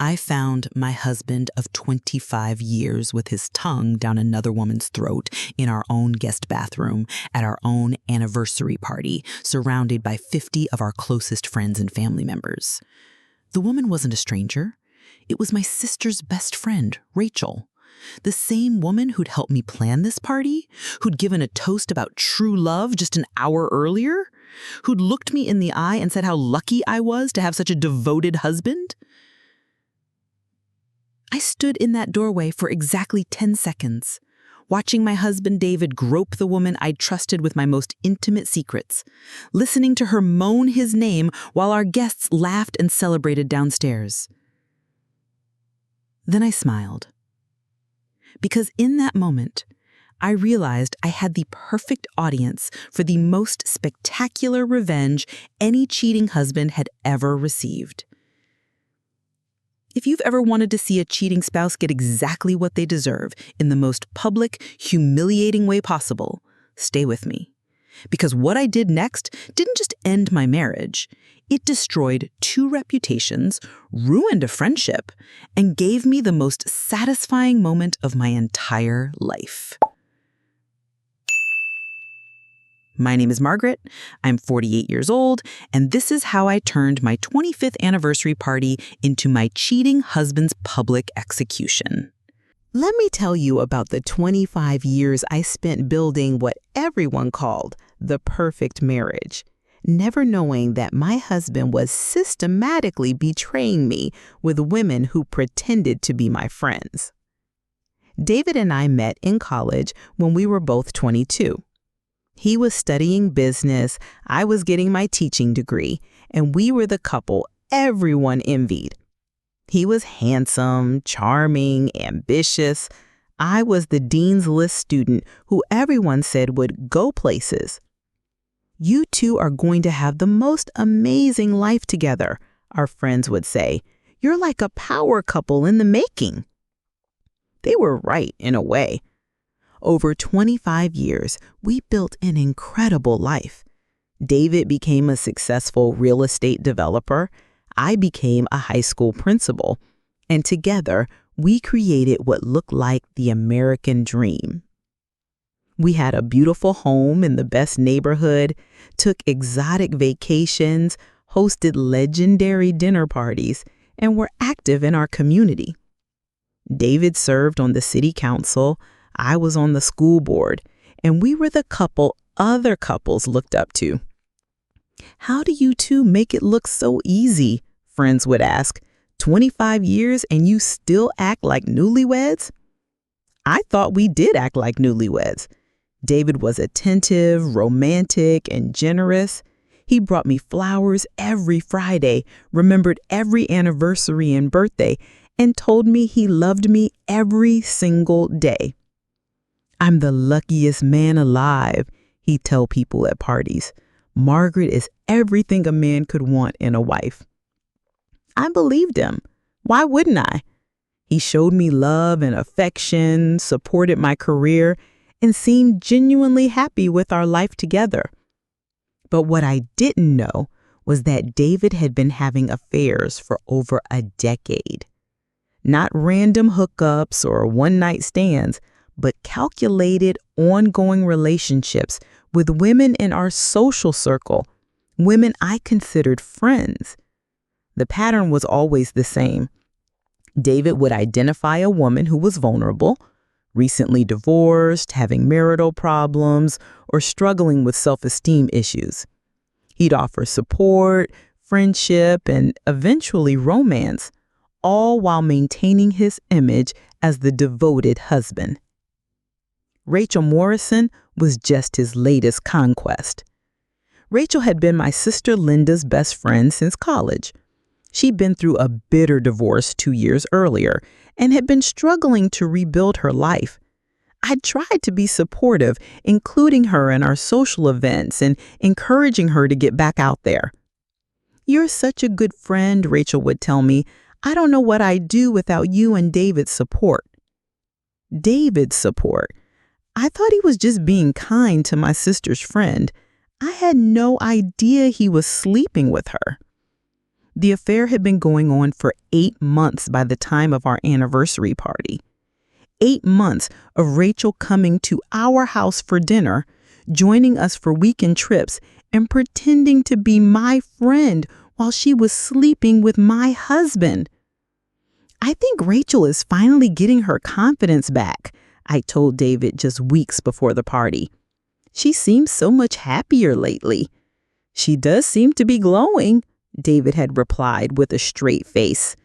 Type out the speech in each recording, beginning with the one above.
I found my husband of 25 years with his tongue down another woman's throat in our own guest bathroom at our own anniversary party, surrounded by 50 of our closest friends and family members. The woman wasn't a stranger. It was my sister's best friend, Rachel. The same woman who'd helped me plan this party, who'd given a toast about true love just an hour earlier, who'd looked me in the eye and said how lucky I was to have such a devoted husband. I stood in that doorway for exactly 10 seconds, watching my husband David grope the woman I'd trusted with my most intimate secrets, listening to her moan his name while our guests laughed and celebrated downstairs. Then I smiled. Because in that moment, I realized I had the perfect audience for the most spectacular revenge any cheating husband had ever received. If you've ever wanted to see a cheating spouse get exactly what they deserve in the most public, humiliating way possible, stay with me. Because what I did next didn't just end my marriage. It destroyed 2 reputations, ruined a friendship, and gave me the most satisfying moment of my entire life. My name is Margaret, I'm 48 years old, and this is how I turned my 25th anniversary party into my cheating husband's public execution. Let me tell you about the 25 years I spent building what everyone called the perfect marriage, never knowing that my husband was systematically betraying me with women who pretended to be my friends. David and I met in college when we were both 22. He was studying business, I was getting my teaching degree, and we were the couple everyone envied. He was handsome, charming, ambitious. I was the Dean's List student who everyone said would go places. You two are going to have the most amazing life together, our friends would say. You're like a power couple in the making. They were right in a way. Over 25 years, we built an incredible life. David became a successful real estate developer. I became a high school principal. And together, we created what looked like the American dream. We had a beautiful home in the best neighborhood, took exotic vacations, hosted legendary dinner parties, and were active in our community. David served on the city council, I was on the school board, and we were the couple other couples looked up to. How do you two make it look so easy? Friends would ask. 25 years and you still act like newlyweds? I thought we did act like newlyweds. David was attentive, romantic, and generous. He brought me flowers every Friday, remembered every anniversary and birthday, and told me he loved me every single day. I'm the luckiest man alive, he'd tell people at parties. Margaret is everything a man could want in a wife. I believed him. Why wouldn't I? He showed me love and affection, supported my career, and seemed genuinely happy with our life together. But what I didn't know was that David had been having affairs for over a decade. Not random hookups or one-night stands, but calculated, ongoing relationships with women in our social circle, women I considered friends. The pattern was always the same. David would identify a woman who was vulnerable, recently divorced, having marital problems, or struggling with self-esteem issues. He'd offer support, friendship, and eventually romance, all while maintaining his image as the devoted husband. Rachel Morrison was just his latest conquest. Rachel had been my sister Linda's best friend since college. She'd been through a bitter divorce 2 years earlier and had been struggling to rebuild her life. I'd tried to be supportive, including her in our social events and encouraging her to get back out there. "You're such a good friend," Rachel would tell me. "I don't know what I'd do without you and David's support." David's support. I thought he was just being kind to my sister's friend. I had no idea he was sleeping with her. The affair had been going on for 8 months by the time of our anniversary party. 8 months of Rachel coming to our house for dinner, joining us for weekend trips, and pretending to be my friend while she was sleeping with my husband. I think Rachel is finally getting her confidence back, I told David just weeks before the party. She seems so much happier lately. She does seem to be glowing, David had replied with a straight face.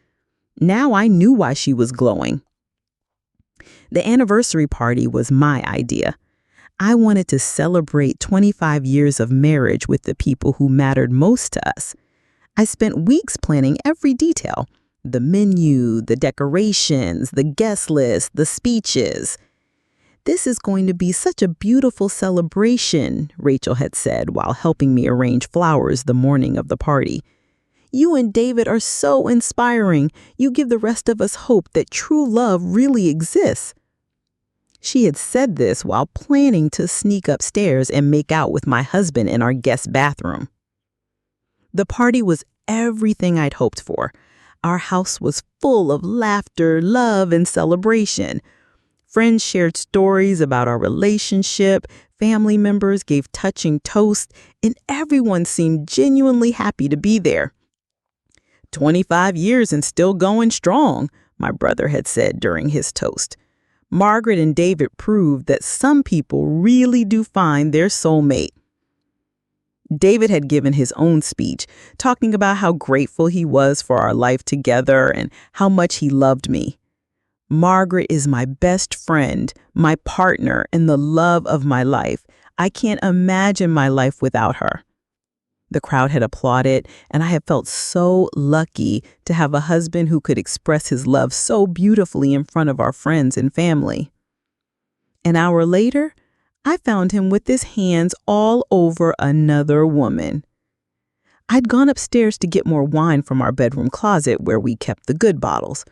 Now I knew why she was glowing. The anniversary party was my idea. I wanted to celebrate 25 years of marriage with the people who mattered most to us. I spent weeks planning every detail: the menu, the decorations, the guest list, the speeches. This is going to be such a beautiful celebration, Rachel had said while helping me arrange flowers the morning of the party. You and David are so inspiring. You give the rest of us hope that true love really exists. She had said this while planning to sneak upstairs and make out with my husband in our guest bathroom. The party was everything I'd hoped for. Our house was full of laughter, love, and celebration. Friends shared stories about our relationship, family members gave touching toasts, and everyone seemed genuinely happy to be there. 25 years and still going strong, my brother had said during his toast. Margaret and David proved that some people really do find their soulmate. David had given his own speech, talking about how grateful he was for our life together and how much he loved me. Margaret is my best friend, my partner, and the love of my life. I can't imagine my life without her. The crowd had applauded, and I had felt so lucky to have a husband who could express his love so beautifully in front of our friends and family. An hour later, I found him with his hands all over another woman. I'd gone upstairs to get more wine from our bedroom closet where we kept the good bottles.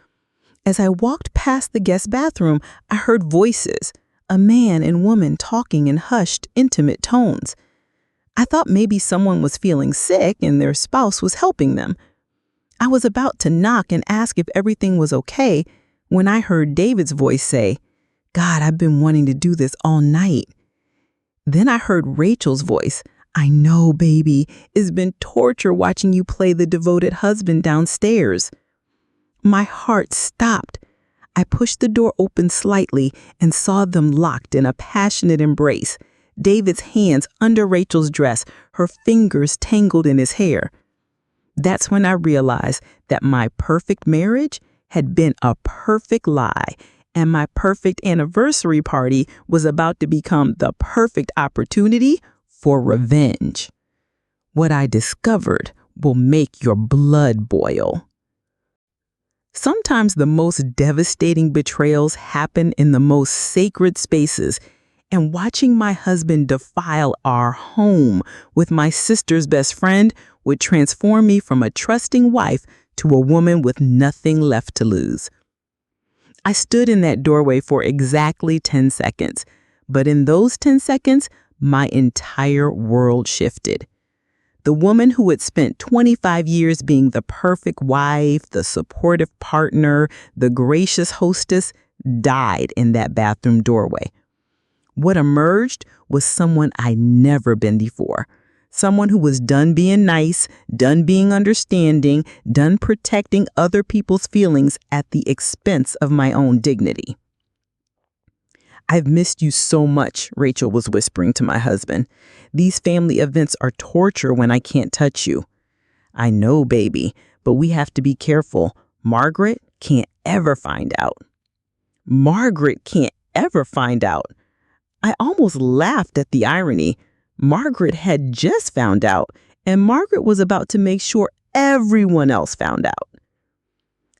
As I walked past the guest bathroom, I heard voices, a man and woman talking in hushed, intimate tones. I thought maybe someone was feeling sick and their spouse was helping them. I was about to knock and ask if everything was okay when I heard David's voice say, "God, I've been wanting to do this all night." Then I heard Rachel's voice, "I know, baby. It's been torture watching you play the devoted husband downstairs." My heart stopped. I pushed the door open slightly and saw them locked in a passionate embrace. David's hands under Rachel's dress, her fingers tangled in his hair. That's when I realized that my perfect marriage had been a perfect lie, and my perfect anniversary party was about to become the perfect opportunity for revenge. What I discovered will make your blood boil. Sometimes the most devastating betrayals happen in the most sacred spaces, and watching my husband defile our home with my sister's best friend would transform me from a trusting wife to a woman with nothing left to lose. I stood in that doorway for exactly 10 seconds, but in those 10 seconds, my entire world shifted. The woman who had spent 25 years being the perfect wife, the supportive partner, the gracious hostess, died in that bathroom doorway. What emerged was someone I'd never been before. Someone who was done being nice, done being understanding, done protecting other people's feelings at the expense of my own dignity. "I've missed you so much," Rachel was whispering to my husband. "These family events are torture when I can't touch you." "I know, baby, but we have to be careful. Margaret can't ever find out." Margaret can't ever find out. I almost laughed at the irony. Margaret had just found out, and Margaret was about to make sure everyone else found out.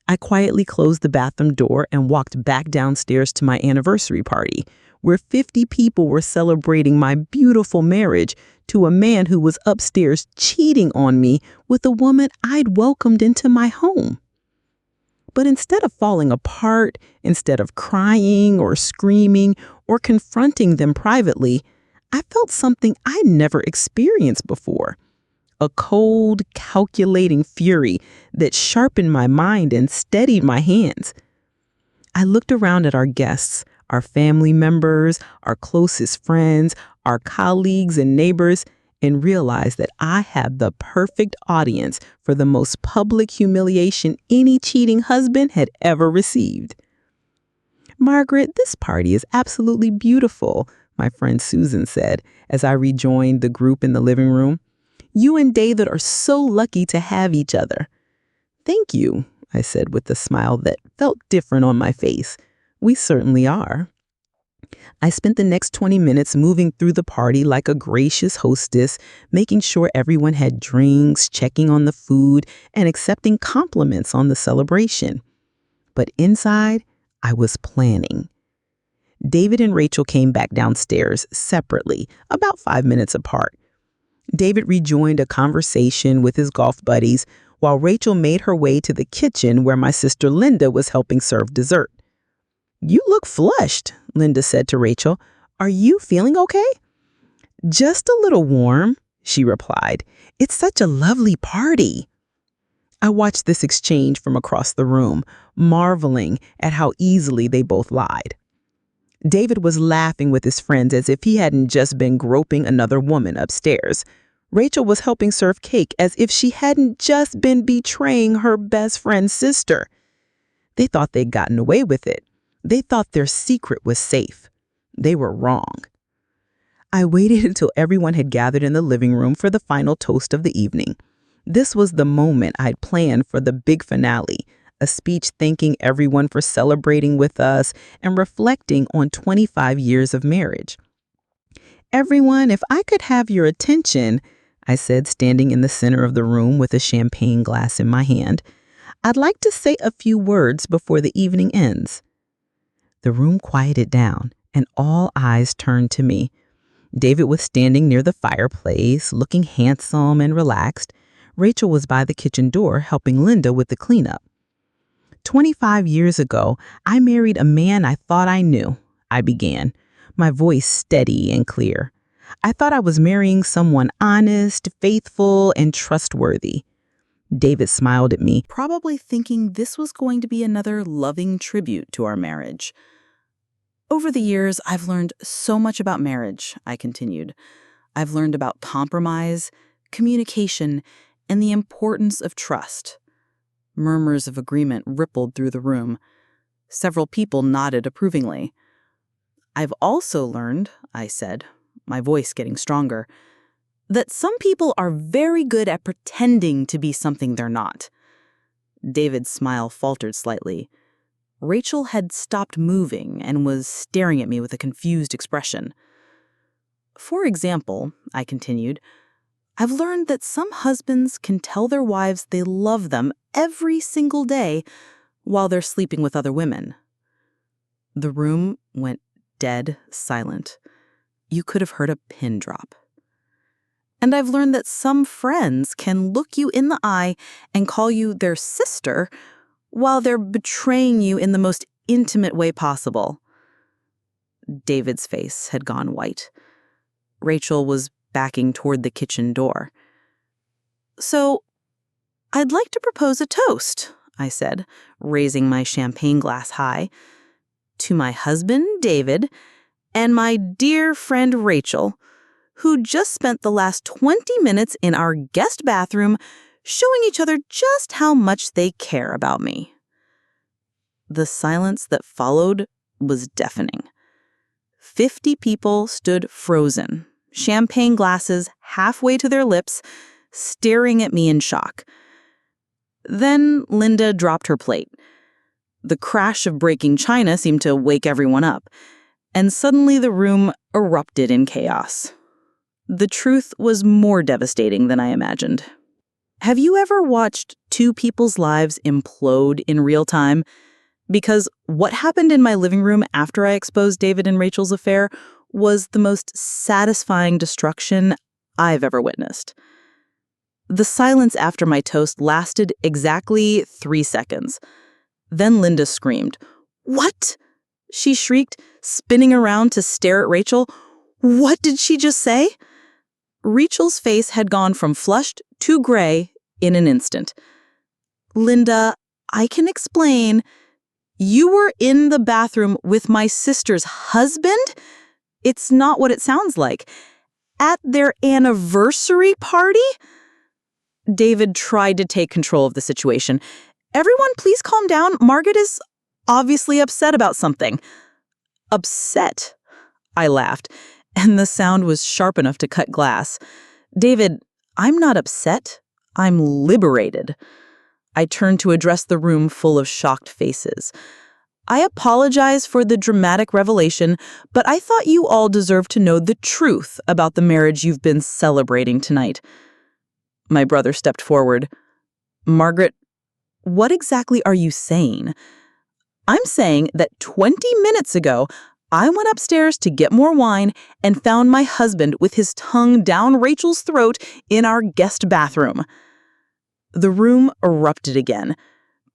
I quietly closed the bathroom door and walked back downstairs to my anniversary party, where 50 people were celebrating my beautiful marriage to a man who was upstairs cheating on me with a woman I'd welcomed into my home. But instead of falling apart, instead of crying or screaming or confronting them privately, I felt something I'd never experienced before: a cold, calculating fury that sharpened my mind and steadied my hands. I looked around at our guests, our family members, our closest friends, our colleagues and neighbors, and realized that I had the perfect audience for the most public humiliation any cheating husband had ever received. "Margaret, this party is absolutely beautiful," my friend Susan said as I rejoined the group in the living room. "You and David are so lucky to have each other." "Thank you," I said with a smile that felt different on my face. "We certainly are." I spent the next 20 minutes moving through the party like a gracious hostess, making sure everyone had drinks, checking on the food, and accepting compliments on the celebration. But inside, I was planning. David and Rachel came back downstairs separately, about 5 minutes apart. David rejoined a conversation with his golf buddies, while Rachel made her way to the kitchen where my sister Linda was helping serve dessert. "You look flushed," Linda said to Rachel. "Are you feeling okay?" "Just a little warm," she replied. "It's such a lovely party." I watched this exchange from across the room, marveling at how easily they both lied. David was laughing with his friends as if he hadn't just been groping another woman upstairs. Rachel was helping serve cake as if she hadn't just been betraying her best friend's sister. They thought they'd gotten away with it. They thought their secret was safe. They were wrong. I waited until everyone had gathered in the living room for the final toast of the evening. This was the moment I'd planned for the big finale, a speech thanking everyone for celebrating with us and reflecting on 25 years of marriage. "Everyone, if I could have your attention," I said, standing in the center of the room with a champagne glass in my hand, "I'd like to say a few words before the evening ends." The room quieted down, and all eyes turned to me. David was standing near the fireplace, looking handsome and relaxed. Rachel was by the kitchen door helping Linda with the cleanup. 25 years ago, I married a man I thought I knew," I began, my voice steady and clear. "I thought I was marrying someone honest, faithful, and trustworthy." David smiled at me, Probably thinking this was going to be another loving tribute to our marriage. "Over the years, I've learned so much about marriage," I continued. "I've learned about compromise, communication, and the importance of trust." Murmurs of agreement rippled through the room. Several people nodded approvingly. "I've also learned," I said, my voice getting stronger, "that some people are very good at pretending to be something they're not." David's smile faltered slightly. Rachel had stopped moving and was staring at me with a confused expression. "For example," I continued, "I've learned that some husbands can tell their wives they love them every single day while they're sleeping with other women." The room went dead silent. You could have heard a pin drop. "And I've learned that some friends can look you in the eye and call you their sister while they're betraying you in the most intimate way possible." David's face had gone white. Rachel was backing toward the kitchen door. "So, I'd like to propose a toast," I said, raising my champagne glass high, "to my husband, David, and my dear friend Rachel, who just spent the last 20 minutes in our guest bathroom showing each other just how much they care about me." The silence that followed was deafening. 50 people stood frozen, champagne glasses halfway to their lips, staring at me in shock. Then Linda dropped her plate. The crash of breaking china seemed to wake everyone up, and suddenly the room erupted in chaos. The truth was more devastating than I imagined. Have you ever watched two people's lives implode in real time? Because what happened in my living room after I exposed David and Rachel's affair was the most satisfying destruction I've ever witnessed. The silence after my toast lasted exactly 3 seconds. Then Linda screamed. "What?" she shrieked, spinning around to stare at Rachel. "What did she just say?" Rachel's face had gone from flushed too gray in an instant. Linda, I can explain. You were in the bathroom with my sister's husband? It's not what it sounds like. At their anniversary party? David tried to take control of the situation. Everyone, please calm down. Margaret is obviously upset about something. Upset? I laughed, and the sound was sharp enough to cut glass. David, I'm not upset. I'm liberated. I turned to address the room full of shocked faces. I apologize for the dramatic revelation, but I thought you all deserved to know the truth about the marriage you've been celebrating tonight. My brother stepped forward. Margaret, what exactly are you saying? I'm saying that 20 minutes ago, I went upstairs to get more wine and found my husband with his tongue down Rachel's throat in our guest bathroom. The room erupted again.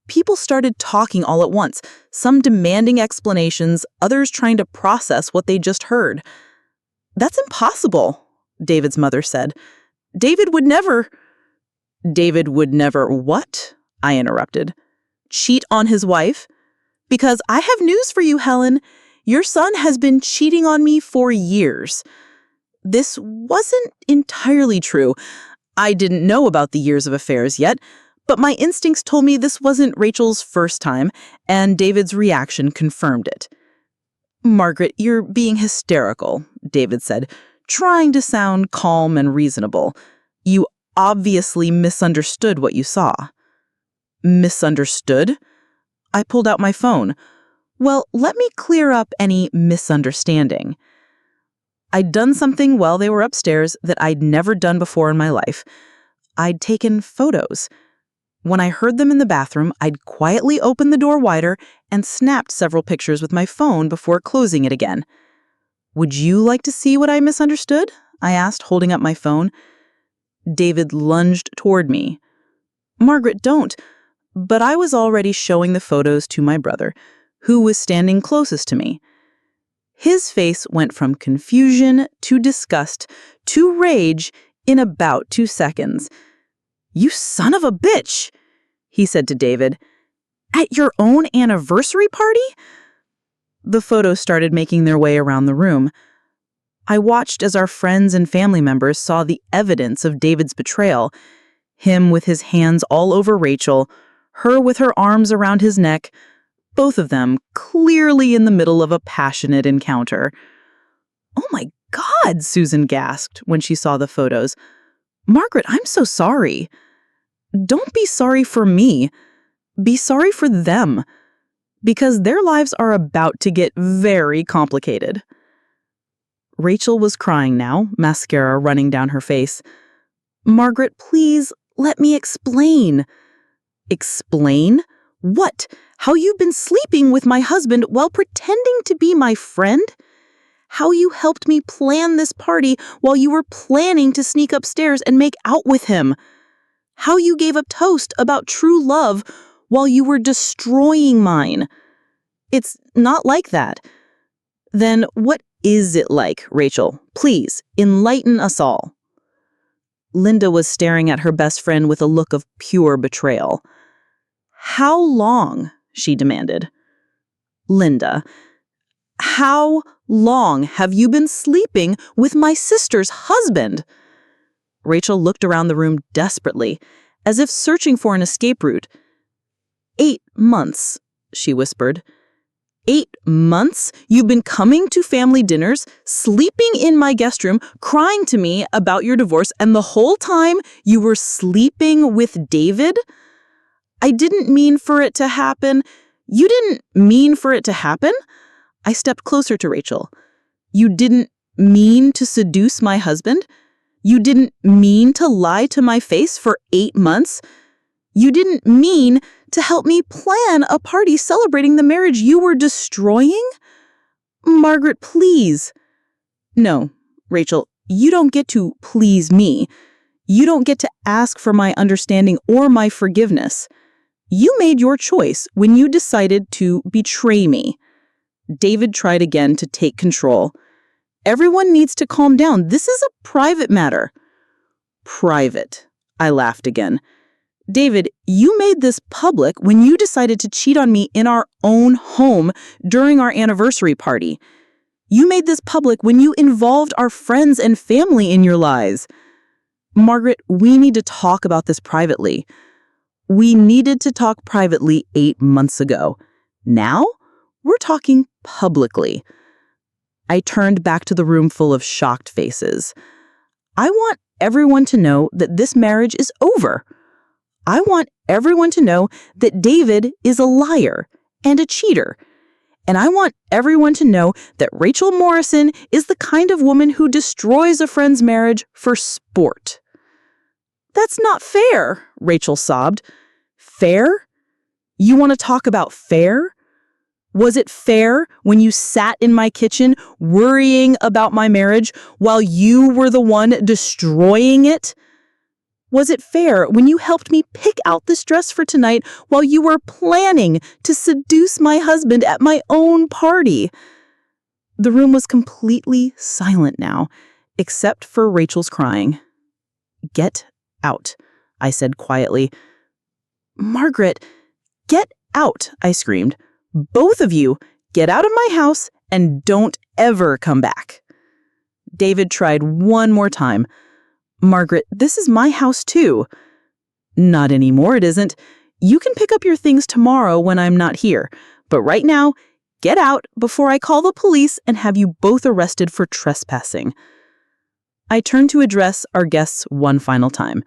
People started talking all at once, some demanding explanations, others trying to process what they just heard. That's impossible, David's mother said. David would never what? I interrupted. Cheat on his wife? Because I have news for you, Helen. Your son has been cheating on me for years. This wasn't entirely true. I didn't know about the years of affairs yet, but my instincts told me this wasn't Rachel's first time, and David's reaction confirmed it. Margaret, you're being hysterical, David said, trying to sound calm and reasonable. You obviously misunderstood what you saw. Misunderstood? I pulled out my phone. Well, let me clear up any misunderstanding. I'd done something while they were upstairs that I'd never done before in my life. I'd taken photos. When I heard them in the bathroom, I'd quietly opened the door wider and snapped several pictures with my phone before closing it again. Would you like to see what I misunderstood? I asked, holding up my phone. David lunged toward me. Margaret, don't. But I was already showing the photos to my brother, who was standing closest to me. His face went from confusion to disgust to rage in about 2 seconds. You son of a bitch, he said to David. At your own anniversary party? The photos started making their way around the room. I watched as our friends and family members saw the evidence of David's betrayal. Him with his hands all over Rachel, her with her arms around his neck, both of them clearly in the middle of a passionate encounter. Oh my God, Susan gasped when she saw the photos. Margaret, I'm so sorry. Don't be sorry for me. Be sorry for them. Because their lives are about to get very complicated. Rachel was crying now, mascara running down her face. Margaret, please, let me explain. Explain? What? How you've been sleeping with my husband while pretending to be my friend? How you helped me plan this party while you were planning to sneak upstairs and make out with him? How you gave a toast about true love while you were destroying mine? It's not like that. Then what is it like, Rachel? Please, enlighten us all. Linda was staring at her best friend with a look of pure betrayal. How long? She demanded. Linda, how long have you been sleeping with my sister's husband? Rachel looked around the room desperately, as if searching for an escape route. 8 months, she whispered. 8 months? You've been coming to family dinners, sleeping in my guest room, crying to me about your divorce, and the whole time you were sleeping with David? I didn't mean for it to happen. You didn't mean for it to happen? I stepped closer to Rachel. You didn't mean to seduce my husband? You didn't mean to lie to my face for 8 months? You didn't mean to help me plan a party celebrating the marriage you were destroying? Margaret, please. No, Rachel, you don't get to please me. You don't get to ask for my understanding or my forgiveness. You made your choice when you decided to betray me. David tried again to take control. Everyone needs to calm down. This is a private matter. Private, I laughed again. David, you made this public when you decided to cheat on me in our own home during our anniversary party. You made this public when you involved our friends and family in your lies. Margaret, we need to talk about this privately. We needed to talk privately 8 months ago. Now, we're talking publicly. I turned back to the room full of shocked faces. I want everyone to know that this marriage is over. I want everyone to know that David is a liar and a cheater. And I want everyone to know that Rachel Morrison is the kind of woman who destroys a friend's marriage for sport. That's not fair, Rachel sobbed. Fair? You want to talk about fair? Was it fair when you sat in my kitchen worrying about my marriage while you were the one destroying it? Was it fair when you helped me pick out this dress for tonight while you were planning to seduce my husband at my own party? The room was completely silent now, except for Rachel's crying. Get out, I said quietly. Margaret, get out, I screamed. Both of you, get out of my house and don't ever come back. David tried one more time. Margaret, this is my house too. Not anymore, it isn't. You can pick up your things tomorrow when I'm not here. But right now, get out before I call the police and have you both arrested for trespassing. I turned to address our guests one final time.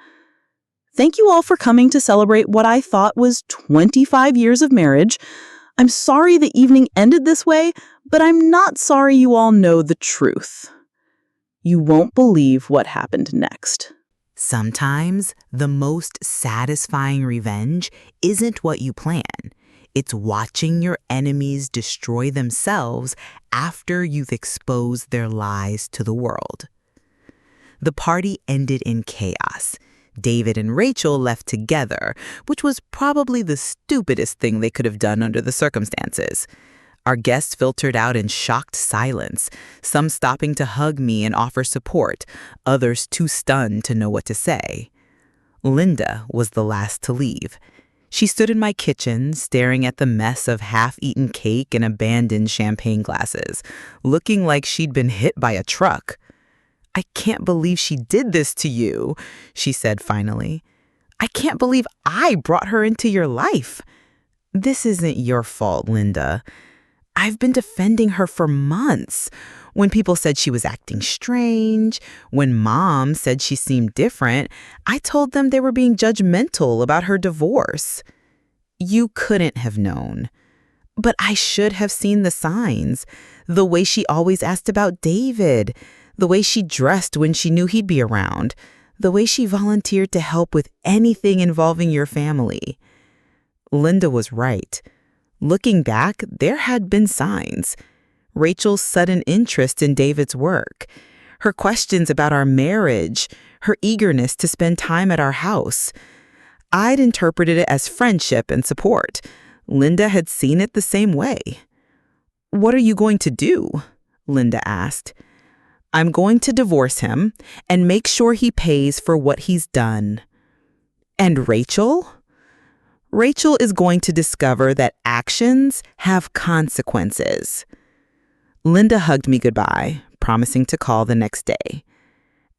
Thank you all for coming to celebrate what I thought was 25 years of marriage. I'm sorry the evening ended this way, but I'm not sorry you all know the truth. You won't believe what happened next. Sometimes the most satisfying revenge isn't what you plan. It's watching your enemies destroy themselves after you've exposed their lies to the world. The party ended in chaos. David and Rachel left together, which was probably the stupidest thing they could have done under the circumstances. Our guests filtered out in shocked silence, some stopping to hug me and offer support, others too stunned to know what to say. Linda was the last to leave. She stood in my kitchen, staring at the mess of half-eaten cake and abandoned champagne glasses, looking like she'd been hit by a truck. "I can't believe she did this to you," she said finally. "I can't believe I brought her into your life." "This isn't your fault, Linda. I've been defending her for months. When people said she was acting strange, when Mom said she seemed different, I told them they were being judgmental about her divorce. You couldn't have known. But I should have seen the signs. The way she always asked about David, the way she dressed when she knew he'd be around, the way she volunteered to help with anything involving your family." Linda was right. Looking back, there had been signs. Rachel's sudden interest in David's work, her questions about our marriage, her eagerness to spend time at our house. I'd interpreted it as friendship and support. Linda had seen it the same way. "What are you going to do?" Linda asked. "I'm going to divorce him and make sure he pays for what he's done." "And Rachel?" "Rachel is going to discover that actions have consequences." Linda hugged me goodbye, promising to call the next day.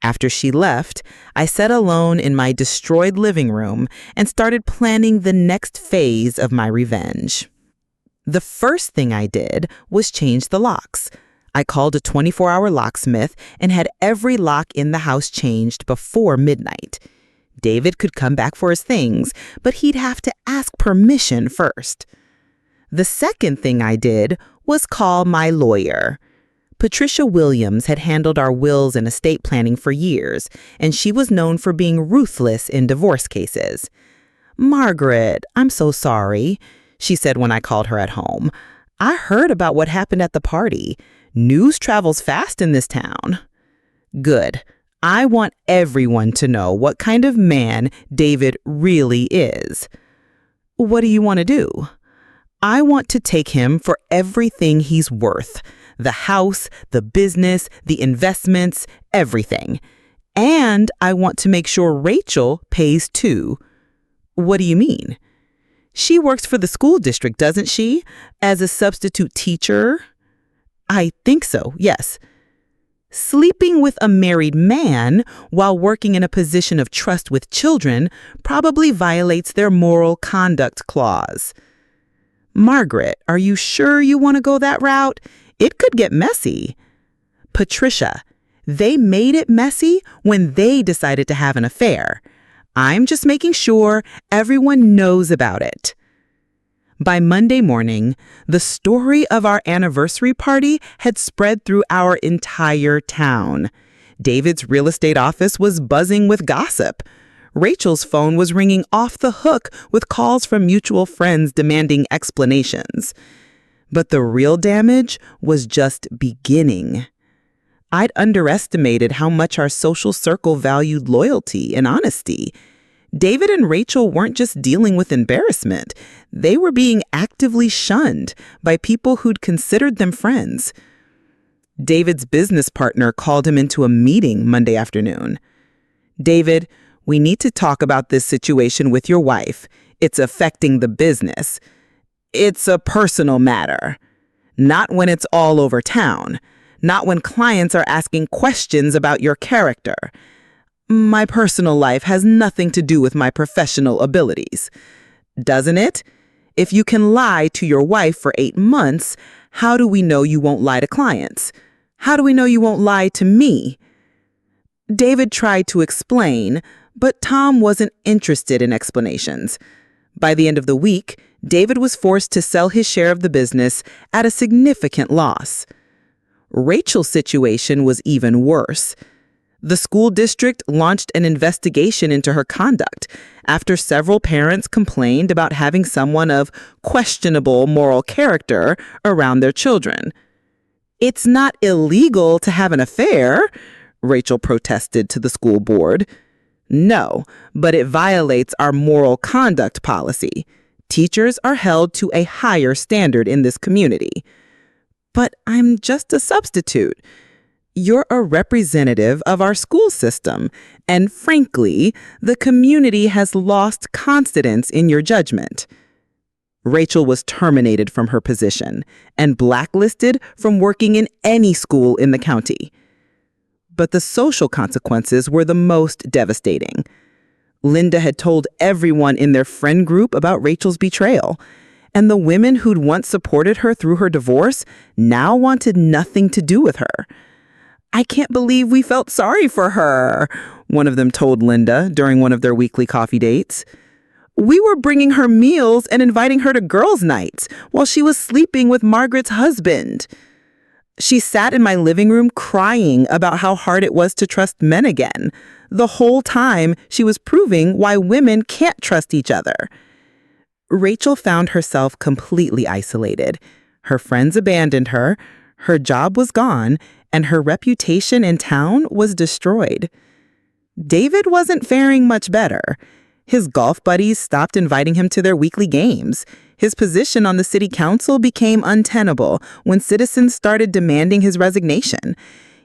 After she left, I sat alone in my destroyed living room and started planning the next phase of my revenge. The first thing I did was change the locks. I called a 24-hour locksmith and had every lock in the house changed before midnight. David could come back for his things, but he'd have to ask permission first. The second thing I did was call my lawyer. Patricia Williams had handled our wills and estate planning for years, and she was known for being ruthless in divorce cases. "Margaret, I'm so sorry," she said when I called her at home. "I heard about what happened at the party. News travels fast in this town." "Good. I want everyone to know what kind of man David really is." "What do you want to do?" "I want to take him for everything he's worth. The house, the business, the investments, everything. And I want to make sure Rachel pays too. What do you mean? She works for the school district, doesn't she? As a substitute teacher? I think so, yes. Sleeping with a married man while working in a position of trust with children probably violates their moral conduct clause. Margaret, are you sure you want to go that route? It could get messy. Patricia, they made it messy when they decided to have an affair. I'm just making sure everyone knows about it. By Monday morning, the story of our anniversary party had spread through our entire town. David's real estate office was buzzing with gossip. Rachel's phone was ringing off the hook with calls from mutual friends demanding explanations. But the real damage was just beginning. I'd underestimated how much our social circle valued loyalty and honesty. David and Rachel weren't just dealing with embarrassment. They were being actively shunned by people who'd considered them friends. David's business partner called him into a meeting Monday afternoon. "David, we need to talk about this situation with your wife. It's affecting the business. It's a personal matter. Not when it's all over town. Not when clients are asking questions about your character. My personal life has nothing to do with my professional abilities. Doesn't it? If you can lie to your wife for 8 months, how do we know you won't lie to clients? How do we know you won't lie to me?" David tried to explain, but Tom wasn't interested in explanations. By the end of the week, David was forced to sell his share of the business at a significant loss. Rachel's situation was even worse. The school district launched an investigation into her conduct after several parents complained about having someone of questionable moral character around their children. "It's not illegal to have an affair," Rachel protested to the school board. "No, but it violates our moral conduct policy. Teachers are held to a higher standard in this community." "But I'm just a substitute." "You're a representative of our school system, and frankly, the community has lost confidence in your judgment." Rachel was terminated from her position and blacklisted from working in any school in the county. But the social consequences were the most devastating. Linda had told everyone in their friend group about Rachel's betrayal, and the women who'd once supported her through her divorce now wanted nothing to do with her. "I can't believe we felt sorry for her," one of them told Linda during one of their weekly coffee dates. "We were bringing her meals and inviting her to girls' nights while she was sleeping with Margaret's husband. She sat in my living room crying about how hard it was to trust men again. The whole time she was proving why women can't trust each other." Rachel found herself completely isolated. Her friends abandoned her, her job was gone, and her reputation in town was destroyed. David wasn't faring much better. His golf buddies stopped inviting him to their weekly games. His position on the city council became untenable when citizens started demanding his resignation.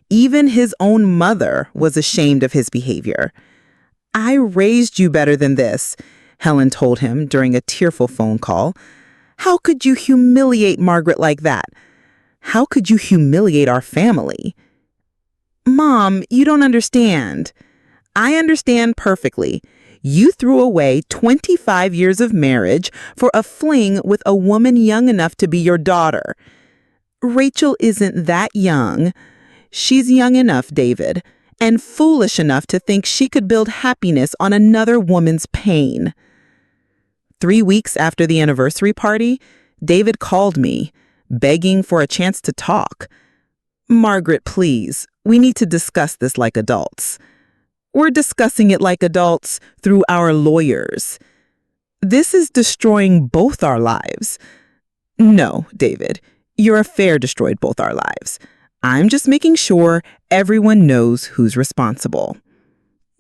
Even his own mother was ashamed of his behavior. "I raised you better than this," Helen told him during a tearful phone call. "How could you humiliate Margaret like that? How could you humiliate our family?" "Mom, you don't understand." "I understand perfectly. You threw away 25 years of marriage for a fling with a woman young enough to be your daughter." "Rachel isn't that young." "She's young enough, David, and foolish enough to think she could build happiness on another woman's pain." 3 weeks after the anniversary party, David called me, begging for a chance to talk. "Margaret, please, we need to discuss this like adults." "We're discussing it like adults through our lawyers." "This is destroying both our lives." "No, David, your affair destroyed both our lives. I'm just making sure everyone knows who's responsible."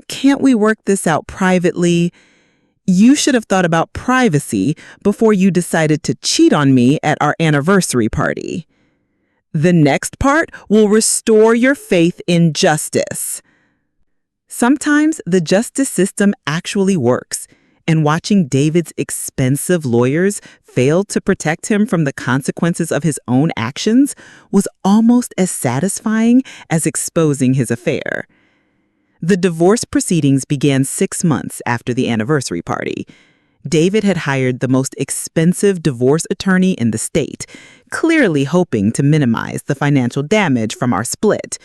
"Can't we work this out privately?" "You should have thought about privacy before you decided to cheat on me at our anniversary party." "The next part will restore your faith in justice." Sometimes the justice system actually works, and watching David's expensive lawyers fail to protect him from the consequences of his own actions was almost as satisfying as exposing his affair. The divorce proceedings began 6 months after the anniversary party. David had hired the most expensive divorce attorney in the state, clearly hoping to minimize the financial damage from our split.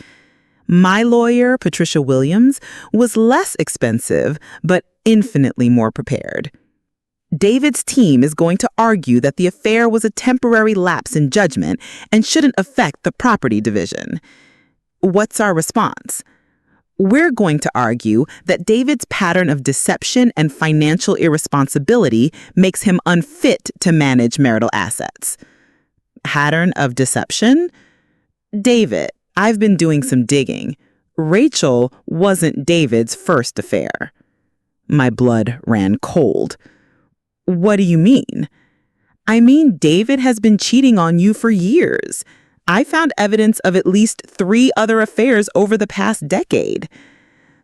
My lawyer, Patricia Williams, was less expensive, but infinitely more prepared. David's team is going to argue that the affair was a temporary lapse in judgment and shouldn't affect the property division. What's our response? We're going to argue that David's pattern of deception and financial irresponsibility makes him unfit to manage marital assets. Pattern of deception? David, I've been doing some digging. Rachel wasn't David's first affair. My blood ran cold. What do you mean? I mean, David has been cheating on you for years. I found evidence of at least 3 other affairs over the past decade.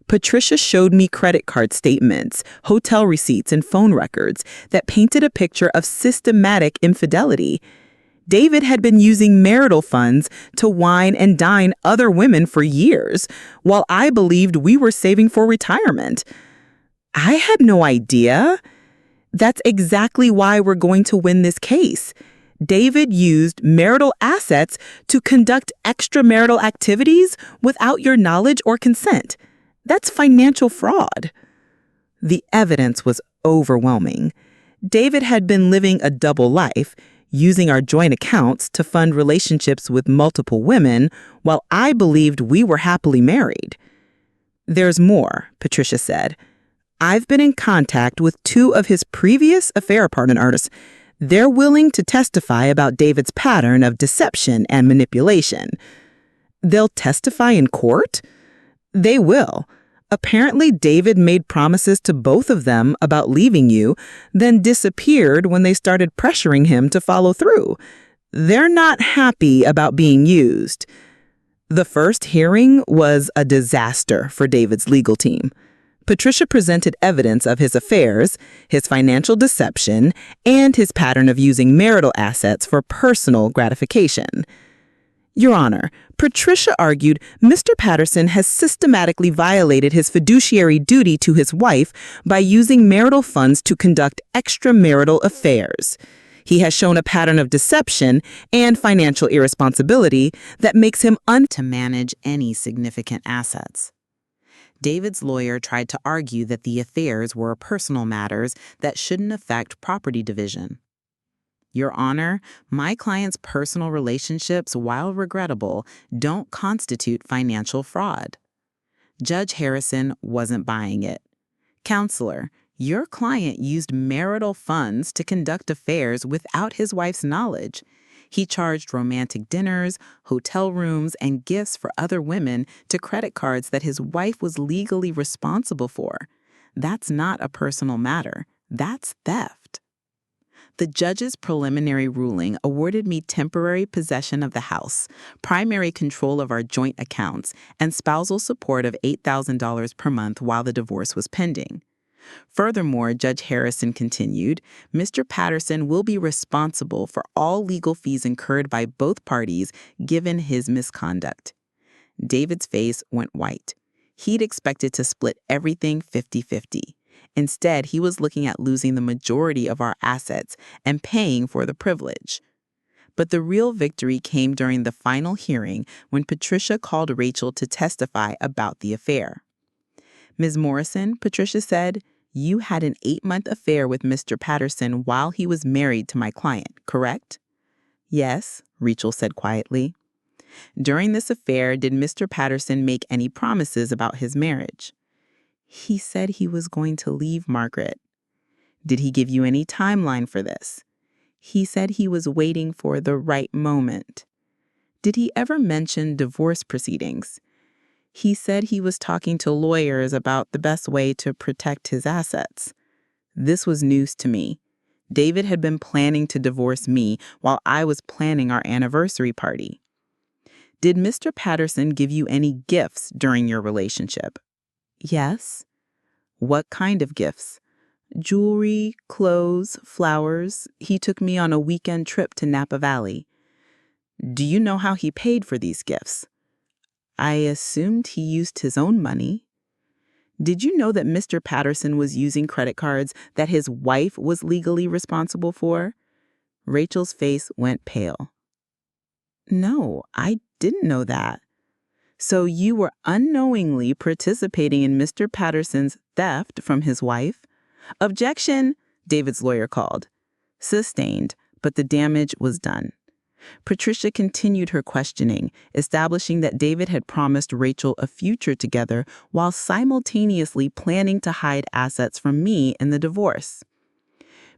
Patricia showed me credit card statements, hotel receipts, and phone records that painted a picture of systematic infidelity. David had been using marital funds to wine and dine other women for years, while I believed we were saving for retirement. I had no idea. That's exactly why we're going to win this case. David used marital assets to conduct extramarital activities without your knowledge or consent. That's financial fraud. The evidence was overwhelming. David had been living a double life, using our joint accounts to fund relationships with multiple women, while I believed we were happily married. There's more, Patricia said. I've been in contact with 2 of his previous affair partners. They're willing to testify about David's pattern of deception and manipulation. They'll testify in court? They will. Apparently, David made promises to both of them about leaving you, then disappeared when they started pressuring him to follow through. They're not happy about being used. The first hearing was a disaster for David's legal team. Patricia presented evidence of his affairs, his financial deception, and his pattern of using marital assets for personal gratification. Your Honor, Patricia argued Mr. Patterson has systematically violated his fiduciary duty to his wife by using marital funds to conduct extramarital affairs. He has shown a pattern of deception and financial irresponsibility that makes him unfit to manage any significant assets. David's lawyer tried to argue that the affairs were personal matters that shouldn't affect property division. Your Honor, my client's personal relationships, while regrettable, don't constitute financial fraud. Judge Harrison wasn't buying it. Counselor, your client used marital funds to conduct affairs without his wife's knowledge. He charged romantic dinners, hotel rooms, and gifts for other women to credit cards that his wife was legally responsible for. That's not a personal matter. That's theft. The judge's preliminary ruling awarded me temporary possession of the house, primary control of our joint accounts, and spousal support of $8,000 per month while the divorce was pending. Furthermore, Judge Harrison continued, Mr. Patterson will be responsible for all legal fees incurred by both parties given his misconduct. David's face went white. He'd expected to split everything 50-50. Instead, he was looking at losing the majority of our assets and paying for the privilege. But the real victory came during the final hearing when Patricia called Rachel to testify about the affair. Ms. Morrison, Patricia said, you had an 8-month affair with Mr. Patterson while he was married to my client, correct? Yes, Rachel said quietly. During this affair, did Mr. Patterson make any promises about his marriage? He said he was going to leave Margaret. Did he give you any timeline for this? He said he was waiting for the right moment. Did he ever mention divorce proceedings? He said he was talking to lawyers about the best way to protect his assets. This was news to me. David had been planning to divorce me while I was planning our anniversary party. Did Mr. Patterson give you any gifts during your relationship? Yes. What kind of gifts? Jewelry, clothes, flowers. He took me on a weekend trip to Napa Valley. Do you know how he paid for these gifts? I assumed he used his own money. Did you know that Mr. Patterson was using credit cards that his wife was legally responsible for? Rachel's face went pale. No, I didn't know that. So you were unknowingly participating in Mr. Patterson's theft from his wife? Objection, David's lawyer called. Sustained, but the damage was done. Patricia continued her questioning, establishing that David had promised Rachel a future together while simultaneously planning to hide assets from me in the divorce.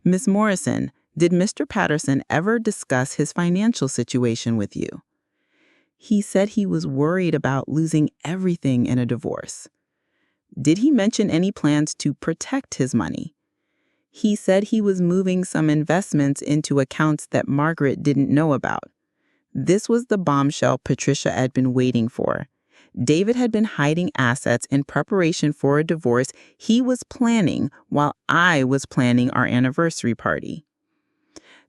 Miss Morrison, did Mr. Patterson ever discuss his financial situation with you? He said he was worried about losing everything in a divorce. Did he mention any plans to protect his money? He said he was moving some investments into accounts that Margaret didn't know about. This was the bombshell Patricia had been waiting for. David had been hiding assets in preparation for a divorce he was planning while I was planning our anniversary party.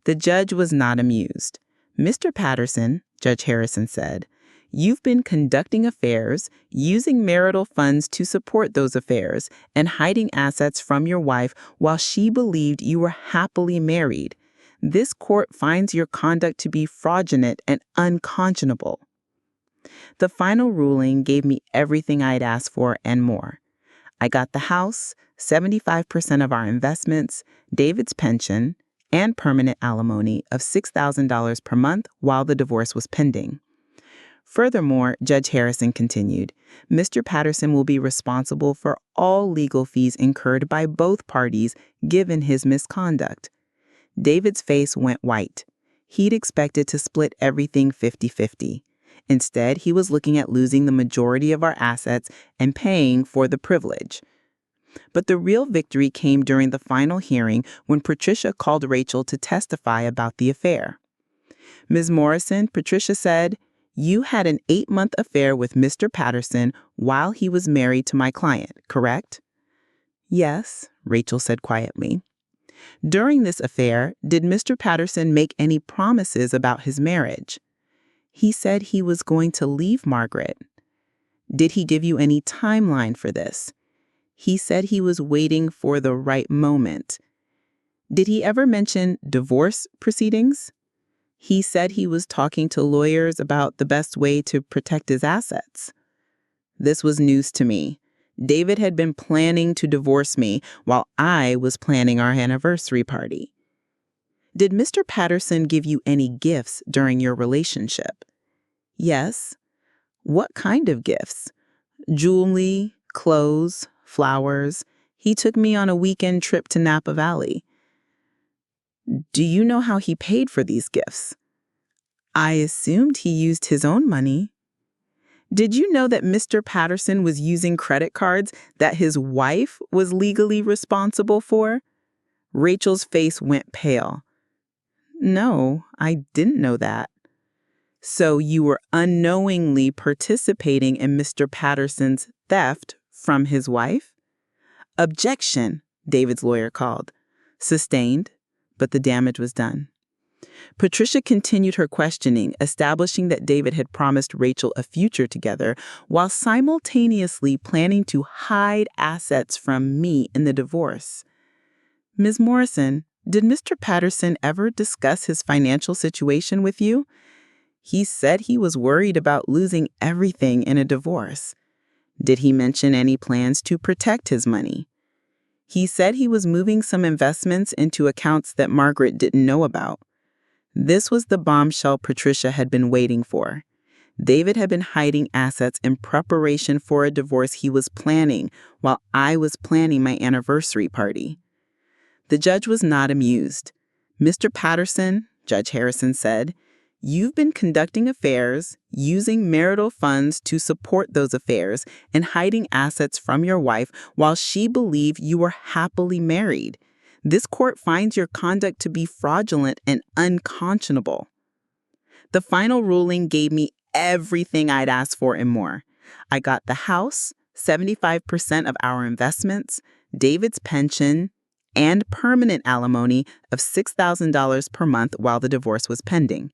The judge was not amused. Mr. Patterson, Judge Harrison said, you've been conducting affairs, using marital funds to support those affairs, and hiding assets from your wife while she believed you were happily married. This court finds your conduct to be fraudulent and unconscionable. The final ruling gave me everything I'd asked for and more. I got the house, 75% of our investments, David's pension, and permanent alimony of $6,000 per month while the divorce was pending. Furthermore, Judge Harrison continued, Mr. Patterson will be responsible for all legal fees incurred by both parties given his misconduct. David's face went white. He'd expected to split everything 50-50. Instead, he was looking at losing the majority of our assets and paying for the privilege. But the real victory came during the final hearing when Patricia called Rachel to testify about the affair. Ms. Morrison, Patricia said, you had an 8-month affair with Mr. Patterson while he was married to my client, correct? Yes, Rachel said quietly. During this affair, did Mr. Patterson make any promises about his marriage? He said he was going to leave Margaret. Did he give you any timeline for this? He said he was waiting for the right moment. Did he ever mention divorce proceedings? He said he was talking to lawyers about the best way to protect his assets. This was news to me. David had been planning to divorce me while I was planning our anniversary party. Did Mr. Patterson give you any gifts during your relationship? Yes. What kind of gifts? Jewelry, clothes, flowers. He took me on a weekend trip to Napa Valley. Do you know how he paid for these gifts? I assumed he used his own money. Did you know that Mr. Patterson was using credit cards that his wife was legally responsible for? Rachel's face went pale. No, I didn't know that. So you were unknowingly participating in Mr. Patterson's theft from his wife? Objection, David's lawyer called. Sustained, but the damage was done. Patricia continued her questioning, establishing that David had promised Rachel a future together while simultaneously planning to hide assets from me in the divorce. Ms. Morrison, did Mr. Patterson ever discuss his financial situation with you? He said he was worried about losing everything in a divorce. Did he mention any plans to protect his money? He said he was moving some investments into accounts that Margaret didn't know about. This was the bombshell Patricia had been waiting for. David had been hiding assets in preparation for a divorce he was planning while I was planning my anniversary party. The judge was not amused. Mr. Patterson, Judge Harrison said, you've been conducting affairs, using marital funds to support those affairs, and hiding assets from your wife while she believed you were happily married. This court finds your conduct to be fraudulent and unconscionable. The final ruling gave me everything I'd asked for and more. I got the house, 75% of our investments, David's pension, and permanent alimony of $6,000 per month while the divorce was pending.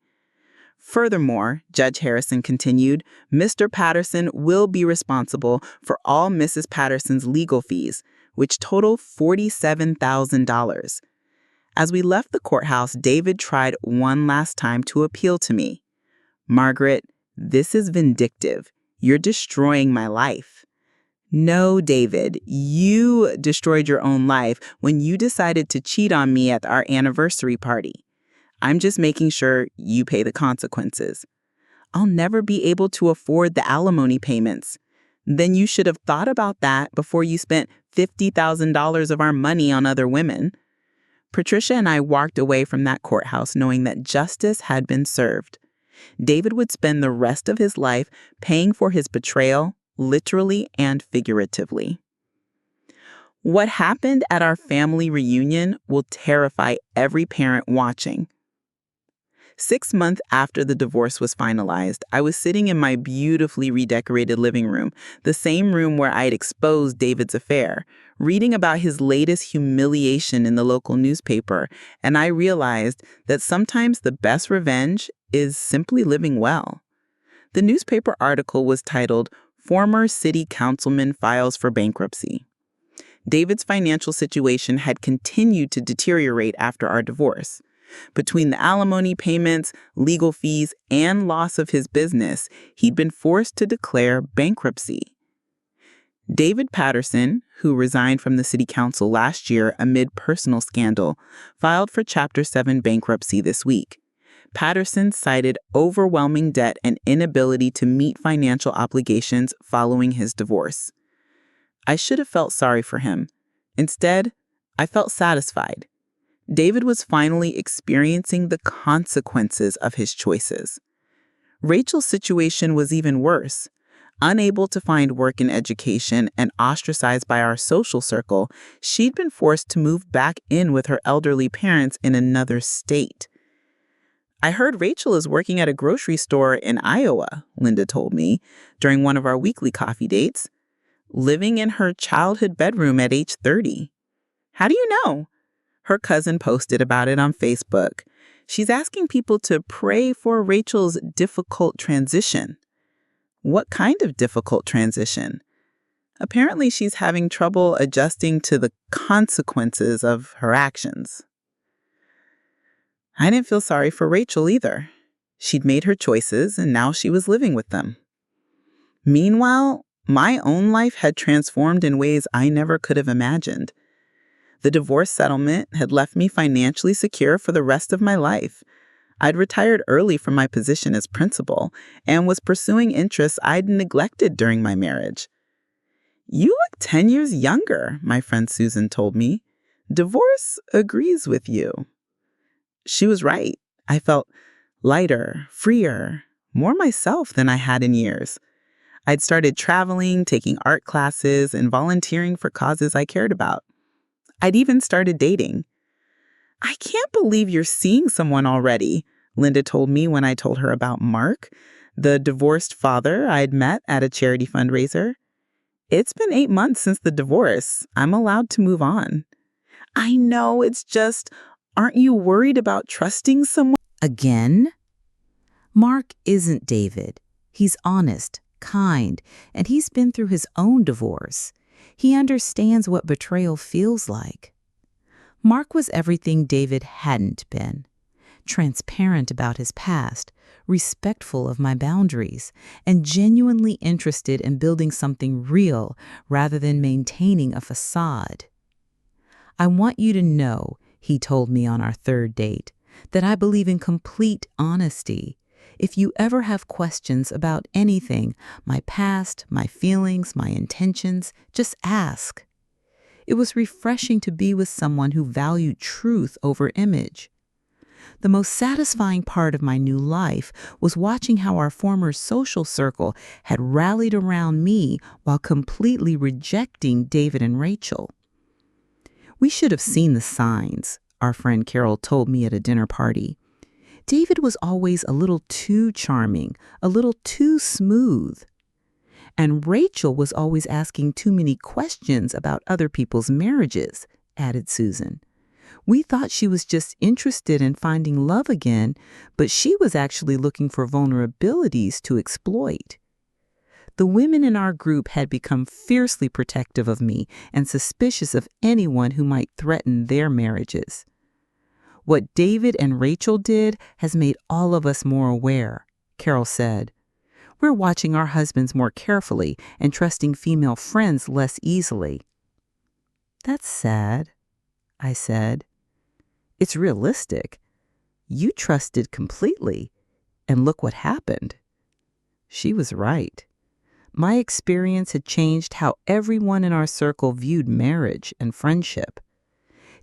Furthermore, Judge Harrison continued, Mr. Patterson will be responsible for all Mrs. Patterson's legal fees, which total $47,000. As we left the courthouse, David tried one last time to appeal to me. Margaret, this is vindictive. You're destroying my life. No, David, you destroyed your own life when you decided to cheat on me at our anniversary party. I'm just making sure you pay the consequences. I'll never be able to afford the alimony payments. Then you should have thought about that before you spent $50,000 of our money on other women. Patricia and I walked away from that courthouse knowing that justice had been served. David would spend the rest of his life paying for his betrayal, literally and figuratively. What happened at our family reunion will terrify every parent watching. 6 months after the divorce was finalized, I was sitting in my beautifully redecorated living room, the same room where I'd exposed David's affair, reading about his latest humiliation in the local newspaper, and I realized that sometimes the best revenge is simply living well. The newspaper article was titled, Former City Councilman Files for Bankruptcy. David's financial situation had continued to deteriorate after our divorce. Between the alimony payments, legal fees, and loss of his business, he'd been forced to declare bankruptcy. David Patterson, who resigned from the city council last year amid personal scandal, filed for Chapter 7 bankruptcy this week. Patterson cited overwhelming debt and inability to meet financial obligations following his divorce. I should have felt sorry for him. Instead, I felt satisfied. David was finally experiencing the consequences of his choices. Rachel's situation was even worse. Unable to find work in education and ostracized by our social circle, she'd been forced to move back in with her elderly parents in another state. I heard Rachel is working at a grocery store in Iowa, Linda told me, during one of our weekly coffee dates, living in her childhood bedroom at age 30. How do you know? Her cousin posted about it on Facebook. She's asking people to pray for Rachel's difficult transition. What kind of difficult transition? Apparently, she's having trouble adjusting to the consequences of her actions. I didn't feel sorry for Rachel either. She'd made her choices, and now she was living with them. Meanwhile, my own life had transformed in ways I never could have imagined. The divorce settlement had left me financially secure for the rest of my life. I'd retired early from my position as principal and was pursuing interests I'd neglected during my marriage. You look 10 years younger, my friend Susan told me. Divorce agrees with you. She was right. I felt lighter, freer, more myself than I had in years. I'd started traveling, taking art classes, and volunteering for causes I cared about. I'd even started dating. I can't believe you're seeing someone already, Linda told me when I told her about Mark, the divorced father I'd met at a charity fundraiser. It's been 8 months since the divorce. I'm allowed to move on. I know, it's just, aren't you worried about trusting someone? Again? Mark isn't David. He's honest, kind, and he's been through his own divorce. He understands what betrayal feels like. Mark was everything David hadn't been. Transparent about his past, respectful of my boundaries, and genuinely interested in building something real rather than maintaining a facade. I want you to know, he told me on our third date, that I believe in complete honesty. If you ever have questions about anything, my past, my feelings, my intentions, just ask. It was refreshing to be with someone who valued truth over image. The most satisfying part of my new life was watching how our former social circle had rallied around me while completely rejecting David and Rachel. We should have seen the signs, our friend Carol told me at a dinner party. David was always a little too charming, a little too smooth. And Rachel was always asking too many questions about other people's marriages, added Susan. We thought she was just interested in finding love again, but she was actually looking for vulnerabilities to exploit. The women in our group had become fiercely protective of me and suspicious of anyone who might threaten their marriages. What David and Rachel did has made all of us more aware, Carol said. We're watching our husbands more carefully and trusting female friends less easily. That's sad, I said. It's realistic. You trusted completely, and look what happened. She was right. My experience had changed how everyone in our circle viewed marriage and friendship.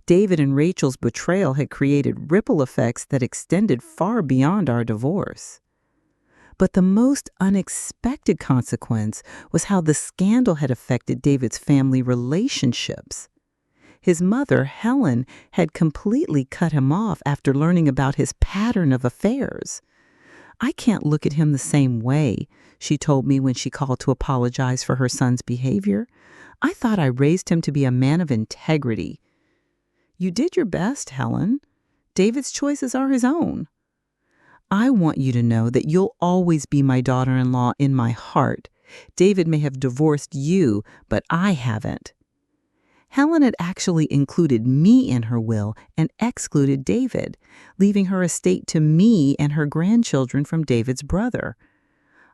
David and Rachel's betrayal had created ripple effects that extended far beyond our divorce. But the most unexpected consequence was how the scandal had affected David's family relationships. His mother, Helen, had completely cut him off after learning about his pattern of affairs. I can't look at him the same way, she told me when she called to apologize for her son's behavior. I thought I raised him to be a man of integrity. You did your best, Helen. David's choices are his own. I want you to know that you'll always be my daughter-in-law in my heart. David may have divorced you, but I haven't. Helen had actually included me in her will and excluded David, leaving her estate to me and her grandchildren from David's brother.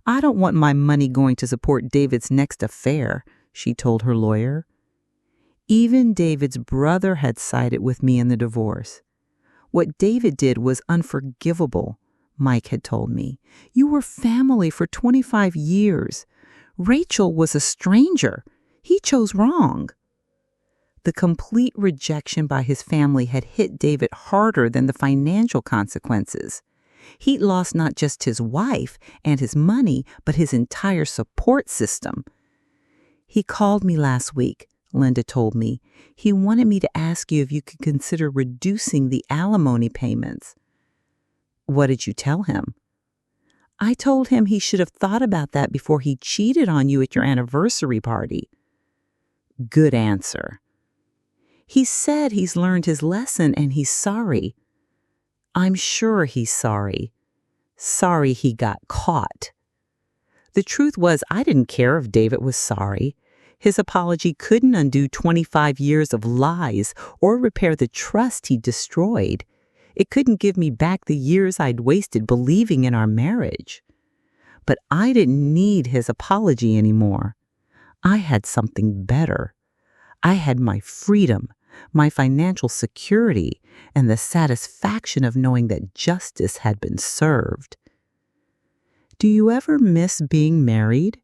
I don't want my money going to support David's next affair, she told her lawyer. Even David's brother had sided with me in the divorce. What David did was unforgivable, Mike had told me. You were family for 25 years. Rachel was a stranger. He chose wrong. The complete rejection by his family had hit David harder than the financial consequences. He'd lost not just his wife and his money, but his entire support system. He called me last week, Linda told me. He wanted me to ask you if you could consider reducing the alimony payments. What did you tell him? I told him he should have thought about that before he cheated on you at your anniversary party. Good answer. He said he's learned his lesson and he's sorry. I'm sure he's sorry. Sorry he got caught. The truth was, I didn't care if David was sorry. His apology couldn't undo 25 years of lies or repair the trust he destroyed. It couldn't give me back the years I'd wasted believing in our marriage. But I didn't need his apology anymore. I had something better. I had my freedom, my financial security, and the satisfaction of knowing that justice had been served. Do you ever miss being married?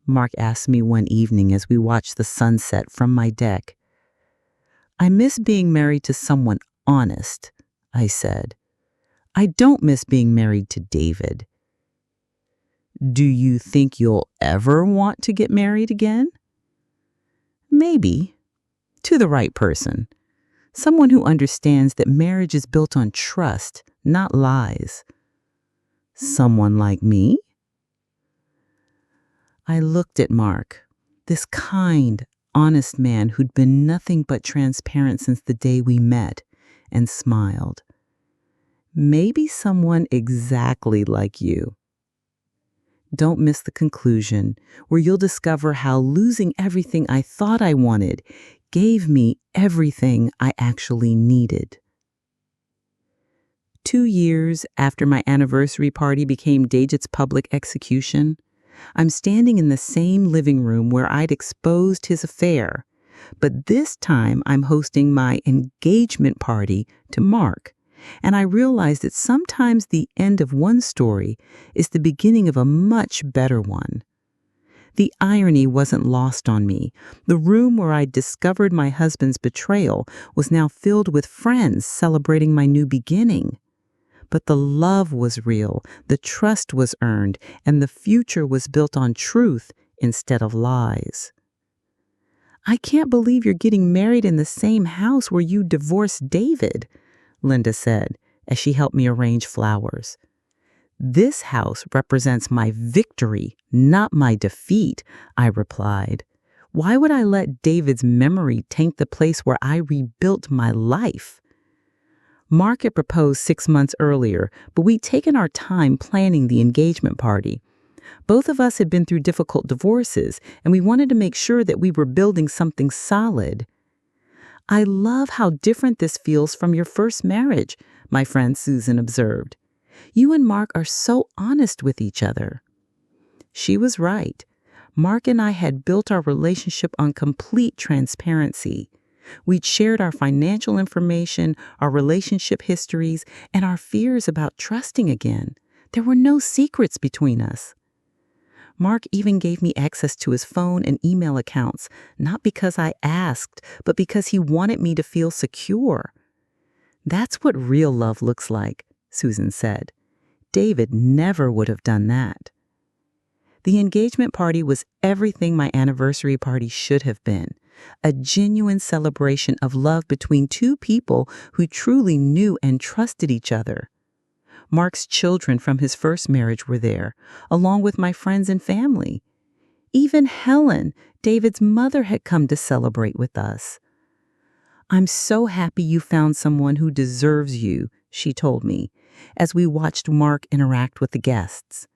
Mark asked me one evening as we watched the sunset from my deck. I miss being married to someone honest, I said. I don't miss being married to David. Do you think you'll ever want to get married again? Maybe. To the right person. Someone who understands that marriage is built on trust, not lies. Someone like me? I looked at Mark, this kind, honest man who'd been nothing but transparent since the day we met, and smiled. Maybe someone exactly like you. Don't miss the conclusion, where you'll discover how losing everything I thought I wanted gave me everything I actually needed. 2 years after my anniversary party became David's public execution, I'm standing in the same living room where I'd exposed his affair, but this time I'm hosting my engagement party to Mark, and I realize that sometimes the end of one story is the beginning of a much better one. The irony wasn't lost on me. The room where I'd discovered my husband's betrayal was now filled with friends celebrating my new beginning. But the love was real, the trust was earned, and the future was built on truth instead of lies. I can't believe you're getting married in the same house where you divorced David, Linda said, as she helped me arrange flowers. This house represents my victory, not my defeat, I replied. Why would I let David's memory taint the place where I rebuilt my life? Mark had proposed 6 months earlier, but we'd taken our time planning the engagement party. Both of us had been through difficult divorces, and we wanted to make sure that we were building something solid. I love how different this feels from your first marriage, my friend Susan observed. You and Mark are so honest with each other. She was right. Mark and I had built our relationship on complete transparency. We'd shared our financial information, our relationship histories, and our fears about trusting again. There were no secrets between us. Mark even gave me access to his phone and email accounts, not because I asked, but because he wanted me to feel secure. That's what real love looks like, Susan said. David never would have done that. The engagement party was everything my anniversary party should have been, a genuine celebration of love between two people who truly knew and trusted each other. Mark's children from his first marriage were there, along with my friends and family. Even Helen, David's mother, had come to celebrate with us. I'm so happy you found someone who deserves you, she told me, as we watched Mark interact with the guests.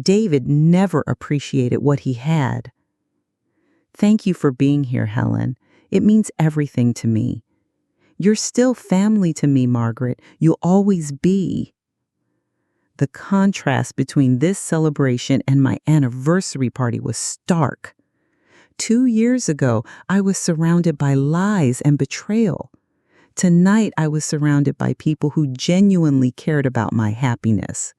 David never appreciated what he had. Thank you for being here, Helen. It means everything to me. You're still family to me, Margaret. You'll always be. The contrast between this celebration and my anniversary party was stark. 2 years ago, I was surrounded by lies and betrayal. Tonight, I was surrounded by people who genuinely cared about my happiness.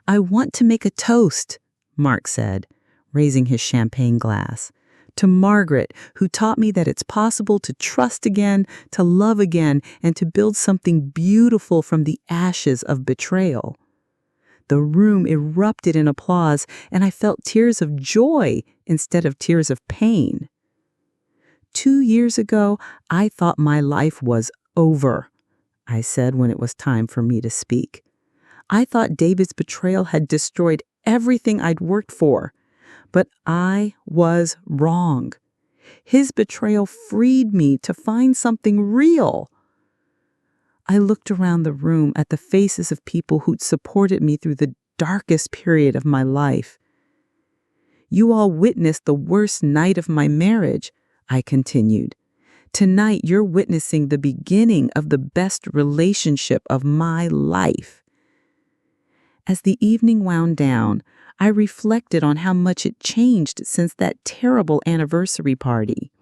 I want to make a toast, Mark said, raising his champagne glass, to Margaret, who taught me that it's possible to trust again, to love again, and to build something beautiful from the ashes of betrayal. The room erupted in applause, and I felt tears of joy instead of tears of pain. 2 years ago, I thought my life was over, I said when it was time for me to speak. I thought David's betrayal had destroyed everything I'd worked for. But I was wrong. His betrayal freed me to find something real. I looked around the room at the faces of people who'd supported me through the darkest period of my life. You all witnessed the worst night of my marriage, I continued. Tonight, you're witnessing the beginning of the best relationship of my life. As the evening wound down, I reflected on how much it changed since that terrible anniversary party.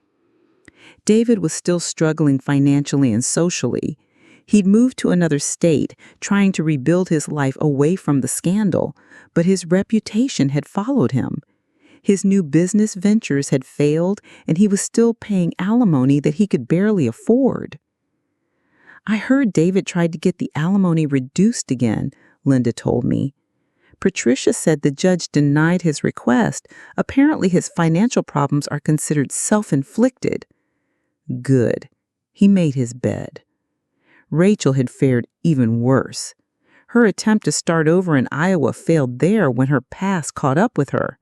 David was still struggling financially and socially. He'd moved to another state, trying to rebuild his life away from the scandal, but his reputation had followed him. His new business ventures had failed, and he was still paying alimony that he could barely afford. I heard David tried to get the alimony reduced again, Linda told me. Patricia said the judge denied his request. Apparently his financial problems are considered self-inflicted. Good. He made his bed. Rachel had fared even worse. Her attempt to start over in Iowa failed there when her past caught up with her.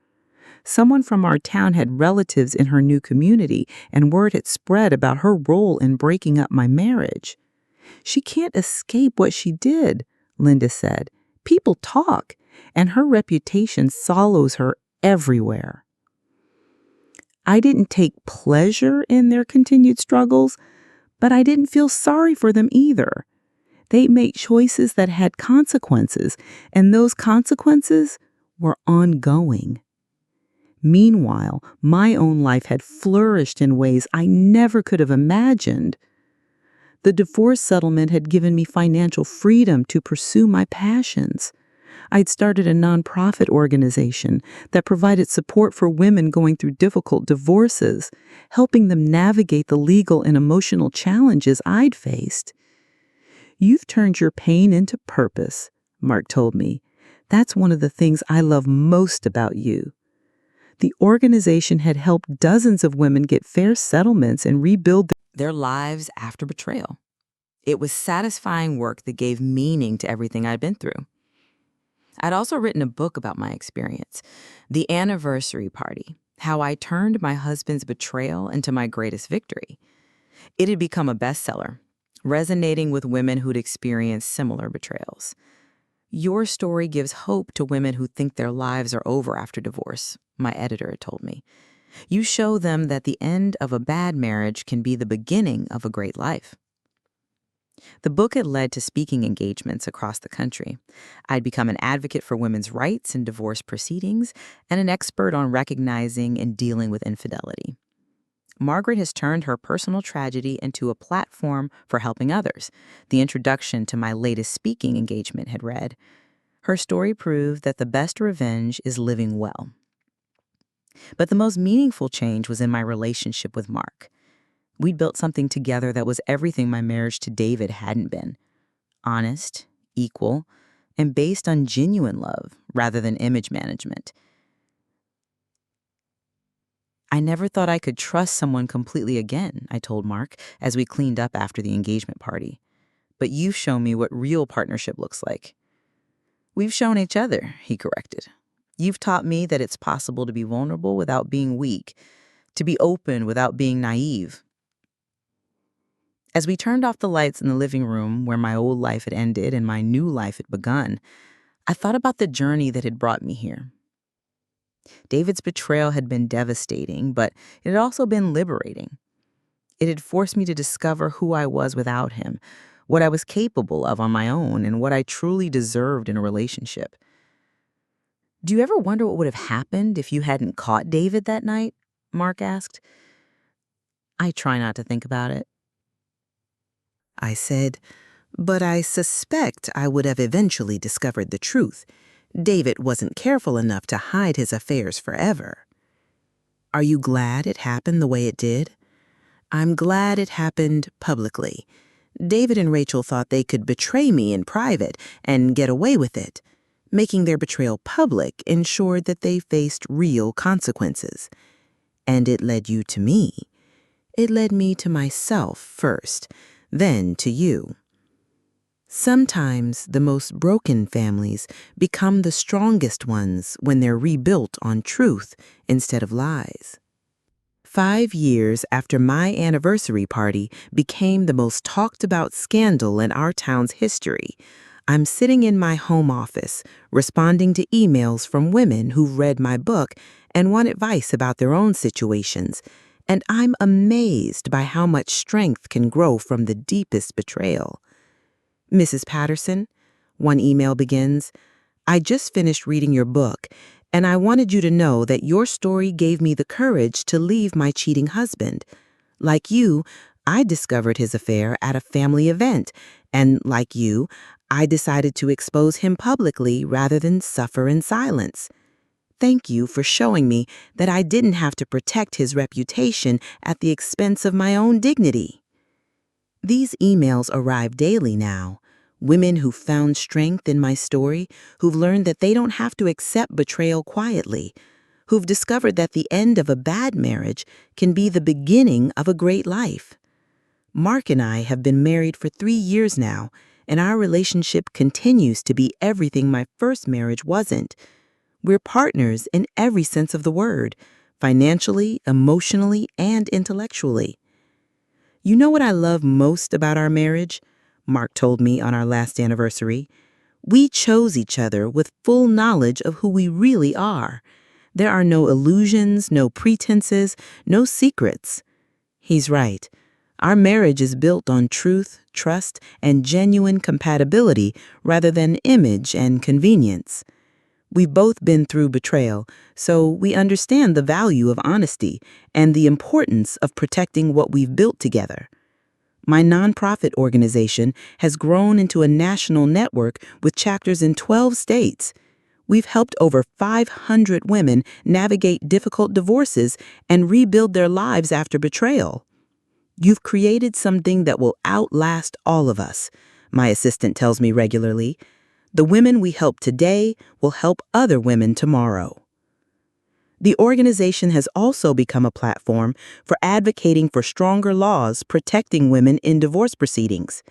Someone from our town had relatives in her new community, and word had spread about her role in breaking up my marriage. She can't escape what she did, Linda said. People talk, and her reputation follows her everywhere. I didn't take pleasure in their continued struggles, but I didn't feel sorry for them either. They made choices that had consequences, and those consequences were ongoing. Meanwhile, my own life had flourished in ways I never could have imagined. The divorce settlement had given me financial freedom to pursue my passions. I'd started a nonprofit organization that provided support for women going through difficult divorces, helping them navigate the legal and emotional challenges I'd faced. You've turned your pain into purpose, Mark told me. That's one of the things I love most about you. The organization had helped dozens of women get fair settlements and rebuild their lives after betrayal. It was satisfying work that gave meaning to everything I'd been through. I'd also written a book about my experience, The Anniversary Party, How I Turned My Husband's Betrayal into My Greatest Victory. It had become a bestseller, resonating with women who'd experienced similar betrayals. Your story gives hope to women who think their lives are over after divorce, my editor had told me. You show them that the end of a bad marriage can be the beginning of a great life. The book had led to speaking engagements across the country. I'd become an advocate for women's rights in divorce proceedings and an expert on recognizing and dealing with infidelity. Margaret has turned her personal tragedy into a platform for helping others. The introduction to my latest speaking engagement had read, "Her story proved that the best revenge is living well." But the most meaningful change was in my relationship with Mark. We'd built something together that was everything my marriage to David hadn't been: honest, equal, and based on genuine love rather than image management. "I never thought I could trust someone completely again," I told Mark as we cleaned up after the engagement party. "But you've shown me what real partnership looks like." "We've shown each other," he corrected. "You've taught me that it's possible to be vulnerable without being weak, to be open without being naive." As we turned off the lights in the living room where my old life had ended and my new life had begun, I thought about the journey that had brought me here. David's betrayal had been devastating, but it had also been liberating. It had forced me to discover who I was without him, what I was capable of on my own, and what I truly deserved in a relationship. "Do you ever wonder what would have happened if you hadn't caught David that night?" Mark asked. "I try not to think about it," I said, "but I suspect I would have eventually discovered the truth. David wasn't careful enough to hide his affairs forever." "Are you glad it happened the way it did?" "I'm glad it happened publicly. David and Rachel thought they could betray me in private and get away with it. Making their betrayal public ensured that they faced real consequences. And it led you to me. It led me to myself first, then to you. Sometimes the most broken families become the strongest ones when they're rebuilt on truth instead of lies." 5 years after my anniversary party became the most talked about scandal in our town's history, I'm sitting in my home office responding to emails from women who've read my book and want advice about their own situations, and I'm amazed by how much strength can grow from the deepest betrayal. "Mrs. Patterson," one email begins, "I just finished reading your book, and I wanted you to know that your story gave me the courage to leave my cheating husband. Like you, I discovered his affair at a family event, and like you, I decided to expose him publicly rather than suffer in silence. Thank you for showing me that I didn't have to protect his reputation at the expense of my own dignity." These emails arrive daily now. Women who've found strength in my story, who've learned that they don't have to accept betrayal quietly, who've discovered that the end of a bad marriage can be the beginning of a great life. Mark and I have been married for 3 years now, and our relationship continues to be everything my first marriage wasn't. We're partners in every sense of the word, financially, emotionally, and intellectually. "You know what I love most about our marriage?" Mark told me on our last anniversary. "We chose each other with full knowledge of who we really are. There are no illusions, no pretenses, no secrets." He's right. Our marriage is built on truth, trust, and genuine compatibility rather than image and convenience. We've both been through betrayal, so we understand the value of honesty and the importance of protecting what we've built together. My nonprofit organization has grown into a national network with chapters in 12 states. We've helped over 500 women navigate difficult divorces and rebuild their lives after betrayal. "You've created something that will outlast all of us," my assistant tells me regularly. "The women we help today will help other women tomorrow." The organization has also become a platform for advocating for stronger laws protecting women in divorce proceedings.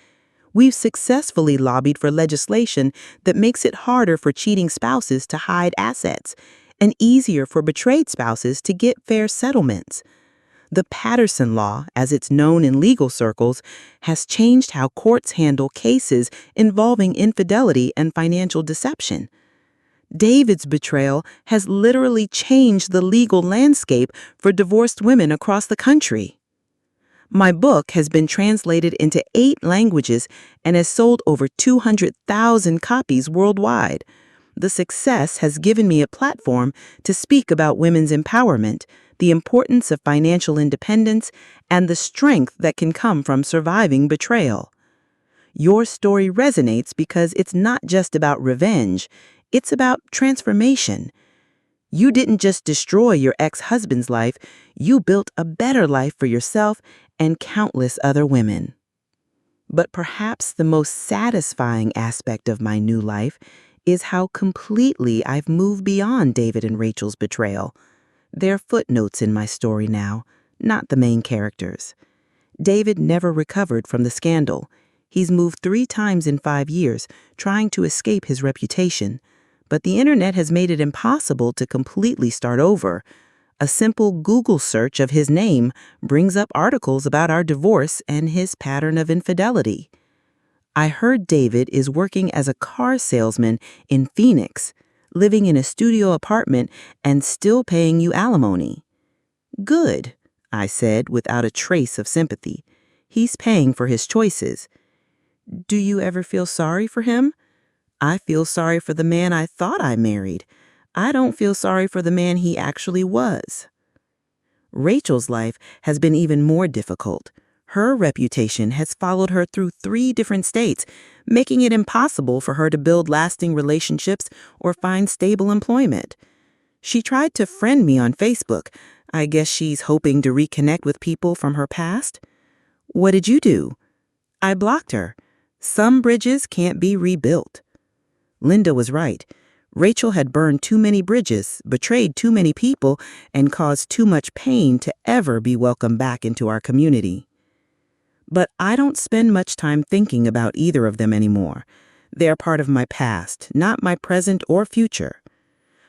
We've successfully lobbied for legislation that makes it harder for cheating spouses to hide assets and easier for betrayed spouses to get fair settlements. The Patterson Law, as it's known in legal circles, has changed how courts handle cases involving infidelity and financial deception. David's betrayal has literally changed the legal landscape for divorced women across the country. My book has been translated into 8 languages and has sold over 200,000 copies worldwide. The success has given me a platform to speak about women's empowerment, the importance of financial independence, and the strength that can come from surviving betrayal. Your story resonates because it's not just about revenge, it's about transformation. You didn't just destroy your ex-husband's life, you built a better life for yourself and countless other women. But perhaps the most satisfying aspect of my new life is how completely I've moved beyond David and Rachel's betrayal. They're footnotes in my story now, not the main characters. David never recovered from the scandal. He's moved 3 times in 5 years, trying to escape his reputation. But the internet has made it impossible to completely start over. A simple Google search of his name brings up articles about our divorce and his pattern of infidelity. I heard David is working as a car salesman in Phoenix, living in a studio apartment and still paying you alimony. Good, I said without a trace of sympathy. He's paying for his choices. Do you ever feel sorry for him? I feel sorry for the man I thought I married. I don't feel sorry for the man he actually was. Rachel's life has been even more difficult. Her reputation has followed her through 3 different states, making it impossible for her to build lasting relationships or find stable employment. She tried to friend me on Facebook. I guess she's hoping to reconnect with people from her past. What did you do? I blocked her. Some bridges can't be rebuilt. Linda was right. Rachel had burned too many bridges, betrayed too many people, and caused too much pain to ever be welcomed back into our community. But I don't spend much time thinking about either of them anymore. They're part of my past, not my present or future.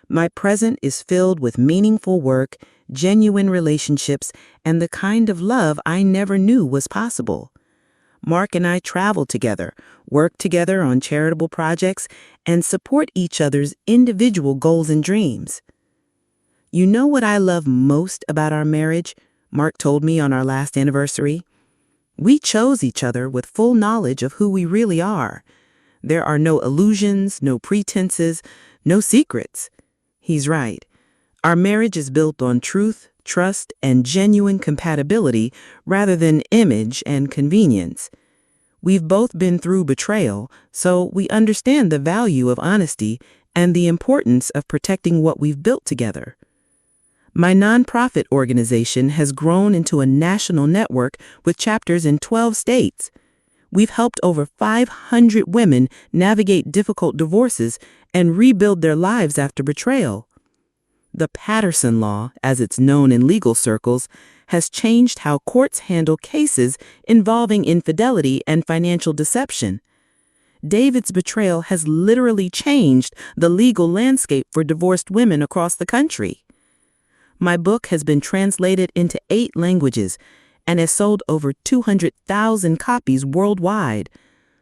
My present is filled with meaningful work, genuine relationships, and the kind of love I never knew was possible. Mark and I travel together, work together on charitable projects, and support each other's individual goals and dreams. You know what I love most about our marriage? Mark told me on our last anniversary. We chose each other with full knowledge of who we really are. There are no illusions, no pretenses, no secrets. He's right. Our marriage is built on truth, trust, and genuine compatibility rather than image and convenience. We've both been through betrayal, so we understand the value of honesty and the importance of protecting what we've built together. My nonprofit organization has grown into a national network with chapters in 12 states. We've helped over 500 women navigate difficult divorces and rebuild their lives after betrayal. The Patterson Law, as it's known in legal circles, has changed how courts handle cases involving infidelity and financial deception. David's betrayal has literally changed the legal landscape for divorced women across the country. My book has been translated into 8 languages and has sold over 200,000 copies worldwide.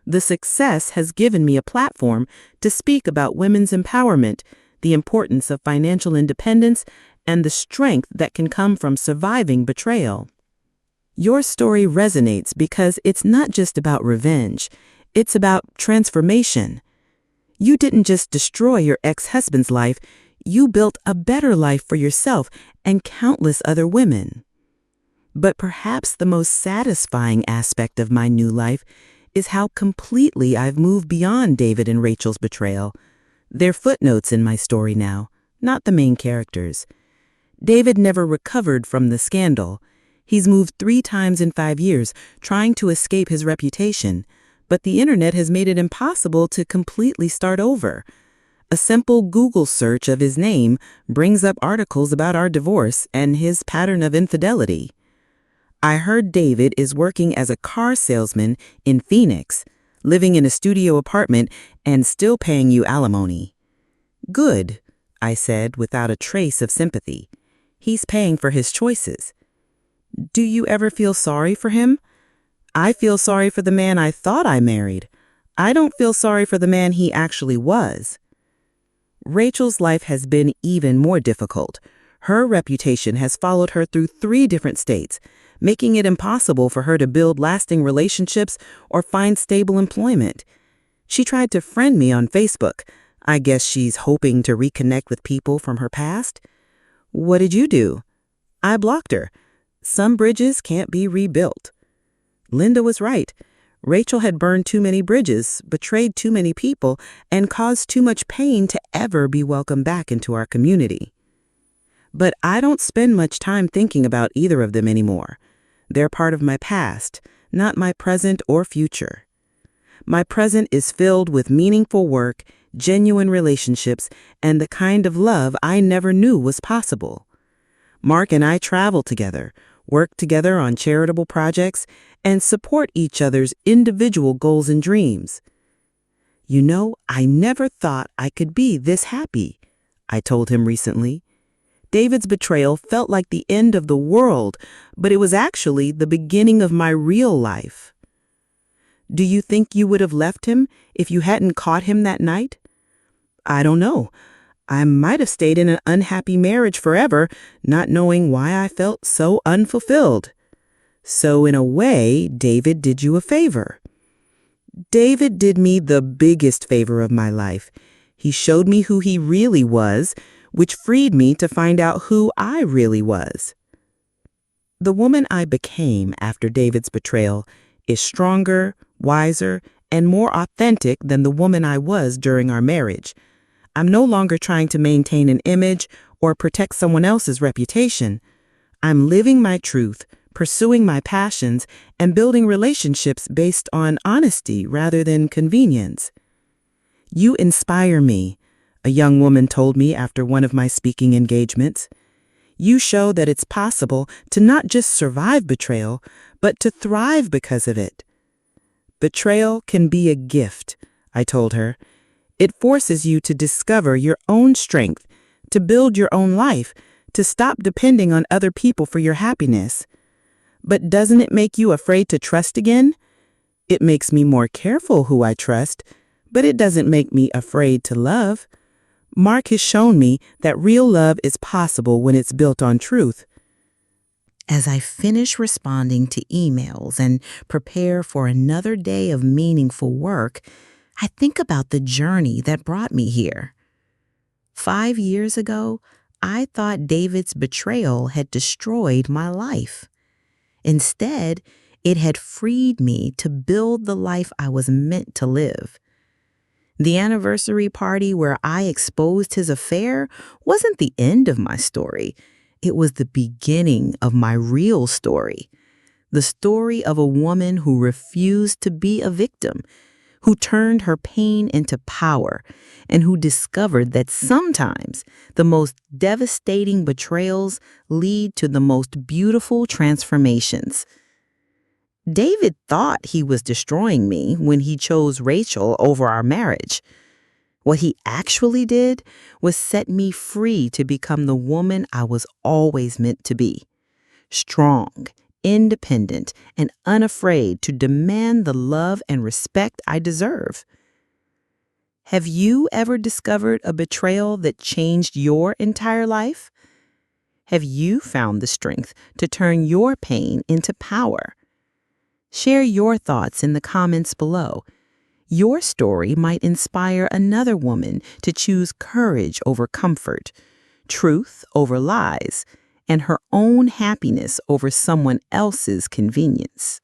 The success has given me a platform to speak about women's empowerment, the importance of financial independence, and the strength that can come from surviving betrayal. Your story resonates because it's not just about revenge, it's about transformation. You didn't just destroy your ex-husband's life, you built a better life for yourself and countless other women. But perhaps the most satisfying aspect of my new life is how completely I've moved beyond David and Rachel's betrayal. They're footnotes in my story now, not the main characters. David never recovered from the scandal. He's moved 3 times in 5 years, trying to escape his reputation, but the internet has made it impossible to completely start over. A simple Google search of his name brings up articles about our divorce and his pattern of infidelity. I heard David is working as a car salesman in Phoenix, living in a studio apartment, and still paying you alimony. Good, I said without a trace of sympathy. He's paying for his choices. Do you ever feel sorry for him? I feel sorry for the man I thought I married. I don't feel sorry for the man he actually was. Rachel's life has been even more difficult. Her reputation has followed her through 3 different states, making it impossible for her to build lasting relationships or find stable employment. She tried to friend me on Facebook. I guess she's hoping to reconnect with people from her past. What did you do? I blocked her. Some bridges can't be rebuilt. Linda was right. Rachel had burned too many bridges, betrayed too many people, and caused too much pain to ever be welcomed back into our community. But I don't spend much time thinking about either of them anymore. They're part of my past, not my present or future. My present is filled with meaningful work, genuine relationships, and the kind of love I never knew was possible. Mark and I travel together, work together on charitable projects, and support each other's individual goals and dreams. You know, I never thought I could be this happy, I told him recently. David's betrayal felt like the end of the world, but it was actually the beginning of my real life. Do you think you would have left him if you hadn't caught him that night? I don't know. I might have stayed in an unhappy marriage forever, not knowing why I felt so unfulfilled. So in a way, David did you a favor. David did me the biggest favor of my life. He showed me who he really was, which freed me to find out who I really was. The woman I became after David's betrayal is stronger, wiser, and more authentic than the woman I was during our marriage. I'm no longer trying to maintain an image or protect someone else's reputation. I'm living my truth, pursuing my passions, and building relationships based on honesty rather than convenience. You inspire me, a young woman told me after one of my speaking engagements. You show that it's possible to not just survive betrayal, but to thrive because of it. Betrayal can be a gift, I told her. It forces you to discover your own strength, to build your own life, to stop depending on other people for your happiness. But doesn't it make you afraid to trust again? It makes me more careful who I trust, but it doesn't make me afraid to love. Mark has shown me that real love is possible when it's built on truth. As I finish responding to emails and prepare for another day of meaningful work, I think about the journey that brought me here. 5 years ago, I thought David's betrayal had destroyed my life. Instead, it had freed me to build the life I was meant to live. The anniversary party where I exposed his affair wasn't the end of my story. It was the beginning of my real story. The story of a woman who refused to be a victim, who turned her pain into power, and who discovered that sometimes the most devastating betrayals lead to the most beautiful transformations. David thought he was destroying me when he chose Rachel over our marriage. What he actually did was set me free to become the woman I was always meant to be. Strong, independent, and unafraid to demand the love and respect I deserve. Have you ever discovered a betrayal that changed your entire life? Have you found the strength to turn your pain into power? Share your thoughts in the comments below. Your story might inspire another woman to choose courage over comfort, truth over lies, and her own happiness over someone else's convenience.